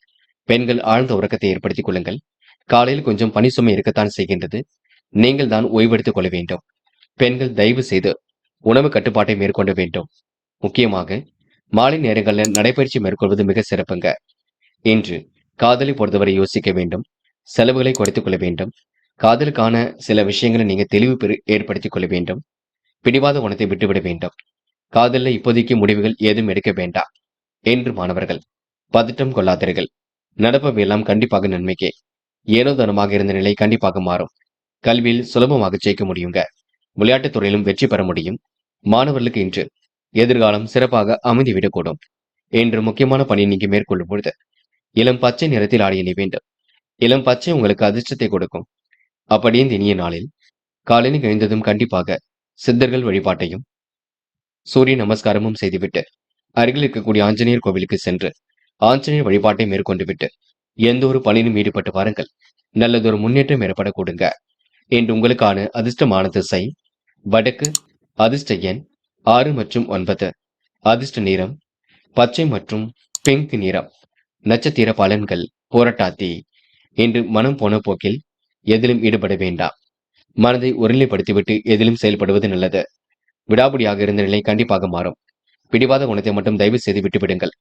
பெண்கள் ஆழ்ந்த உறக்கத்தை ஏற்படுத்திக் கொள்ளுங்கள். காலையில் கொஞ்சம் பணி சுமை இருக்கத்தான் செய்கின்றது. நீங்கள் தான் ஓய்வெடுத்துக் கொள்ள வேண்டும். பெண்கள் தயவு செய்து உணவு கட்டுப்பாட்டை மேற்கொள்ள வேண்டும். முக்கியமாக மாலை நேரங்களில் நடைபயிற்சி மேற்கொள்வது மிக சிறப்புங்க. இன்று காதலை பொறுத்தவரை யோசிக்க வேண்டும். செலவுகளை குறைத்துக் கொள்ள வேண்டும். காதலுக்கான சில விஷயங்களை நீங்க தெளிவு ஏற்படுத்திக் கொள்ள வேண்டும். பிடிவாத குணத்தை விட்டுவிட வேண்டும். காதலில் இப்போதைக்கு முடிவுகள் ஏதும் எடுக்க வேண்டாம் என்று மாணவர்கள் பதட்டம் கொள்ளாதீர்கள். நடப்பவையெல்லாம் கண்டிப்பாக நன்மைக்கே. ஏனோ தானமாக இருந்த நிலை கண்டிப்பாக மாறும். கல்வியில் சுலபமாக ஜெயிக்க முடியுங்க. விளையாட்டுத் துறையிலும் வெற்றி பெற முடியும். மாணவர்களுக்கு இன்று எதிர்காலம் சிறப்பாக அமைந்துவிடக்கூடும். இன்று முக்கியமான பணி நீங்க மேற்கொள்ளும் பொழுது இளம் பச்சை நிறத்தில் ஆடை அணிய வேண்டும். இளம் பச்சை உங்களுக்கு அதிர்ஷ்டத்தை கொடுக்கும். அப்படியே இந்த இனிய நாளில் காலையில் எழுந்ததும் கண்டிப்பாக சித்தர்கள் வழிபாட்டையும் சூரிய நமஸ்காரமும் செய்துவிட்டு அருகில் இருக்கக்கூடிய ஆஞ்சநேயர் கோவிலுக்கு சென்று ஆஞ்சநேயர் வழிபாட்டை மேற்கொண்டு விட்டு எந்த ஒரு பணியிலும் ஈடுபட்டு பாருங்கள். நல்லதொரு முன்னேற்றம் ஏற்படக்கூடுங்க. இன்று உங்களுக்கான அதிர்ஷ்டமான திசை வடக்கு. அதிர்ஷ்ட எண் 6 மற்றும் 9. அதிர்ஷ்ட நிறம் பச்சை மற்றும் பிங்க் நிறம். நட்சத்திர பலன்கள் புரட்டாதி. இன்று மனம் போன போக்கில் எதிலும் ஈடுபட வேண்டாம். மனதை ஒருநிலைப்படுத்திவிட்டு எதிலும் செயல்படுவது நல்லது. விடாபிடியாக இருந்த நிலை கண்டிப்பாக மாறும். பிடிவாத குணத்தை மட்டும் தயவு செய்து விட்டுவிடுங்கள்.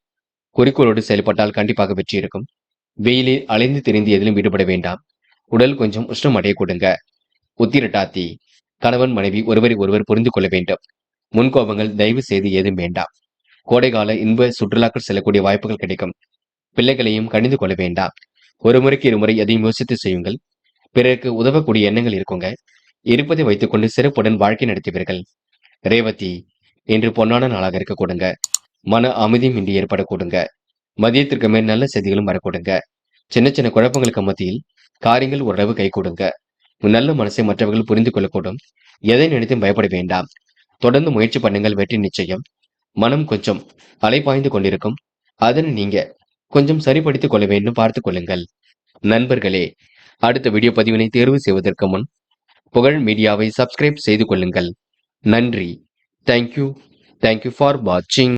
குறிக்கோளோடு செயல்பட்டால் கண்டிப்பாக வெற்றி இருக்கும். வெயிலில் அலைந்து திரிந்து எதிலும் ஈடுபட வேண்டாம். உடல் கொஞ்சம் உஷ்ணம் அடைய கொடுங்க. உத்திரட்டாத்தி. கணவன் மனைவி ஒருவரை ஒருவர் புரிந்து கொள்ள வேண்டும். முன்கோபங்கள் தயவு செய்து ஏதும் வேண்டாம். கோடைகால இன்ப சுற்றுலாக்கள் செல்லக்கூடிய வாய்ப்புகள் கிடைக்கும். பிள்ளைகளையும் கணிந்து கொள்ள வேண்டாம். ஒரு முறைக்கு இருமுறை எதையும் யோசித்து செய்யுங்கள். பிறருக்கு உதவக்கூடிய எண்ணங்கள் இருக்குங்க. இருப்பதை வைத்துக்கொண்டு சிறப்புடன் வாழ்க்கை நடத்துவீர்கள். ரேவதி. இன்று பொன்னான நாளாக இருக்க கொடுங்க. மன அமைதியும் இன்றி ஏற்படக்கூடுங்க. மதியத்திற்கு மேல் நல்ல செய்திகளும் வரக்கூடுங்க. சின்ன சின்ன குழப்பங்களுக்கு மத்தியில் காரியங்கள் ஓரளவு கை கொடுங்க. நல்ல மனசை மற்றவர்கள் புரிந்து கொள்ளக்கூடும். எதை நினைத்தும் பயப்பட வேண்டாம். தொடர்ந்து முயற்சி பண்ணுங்கள், வெற்றி நிச்சயம். மனம் கொஞ்சம் அலைபாய்ந்து கொண்டிருக்கும். அதனை நீங்க கொஞ்சம் சரிப்படுத்திக் கொள்ள வேண்டும், பார்த்துக் கொள்ளுங்கள். நண்பர்களே, அடுத்த வீடியோ பதிவினை தேர்வு செய்வதற்கு முன் புகழ் மீடியாவை சப்ஸ்கிரைப் செய்து கொள்ளுங்கள். நன்றி. தேங்க்யூ ஃபார் வாட்சிங்.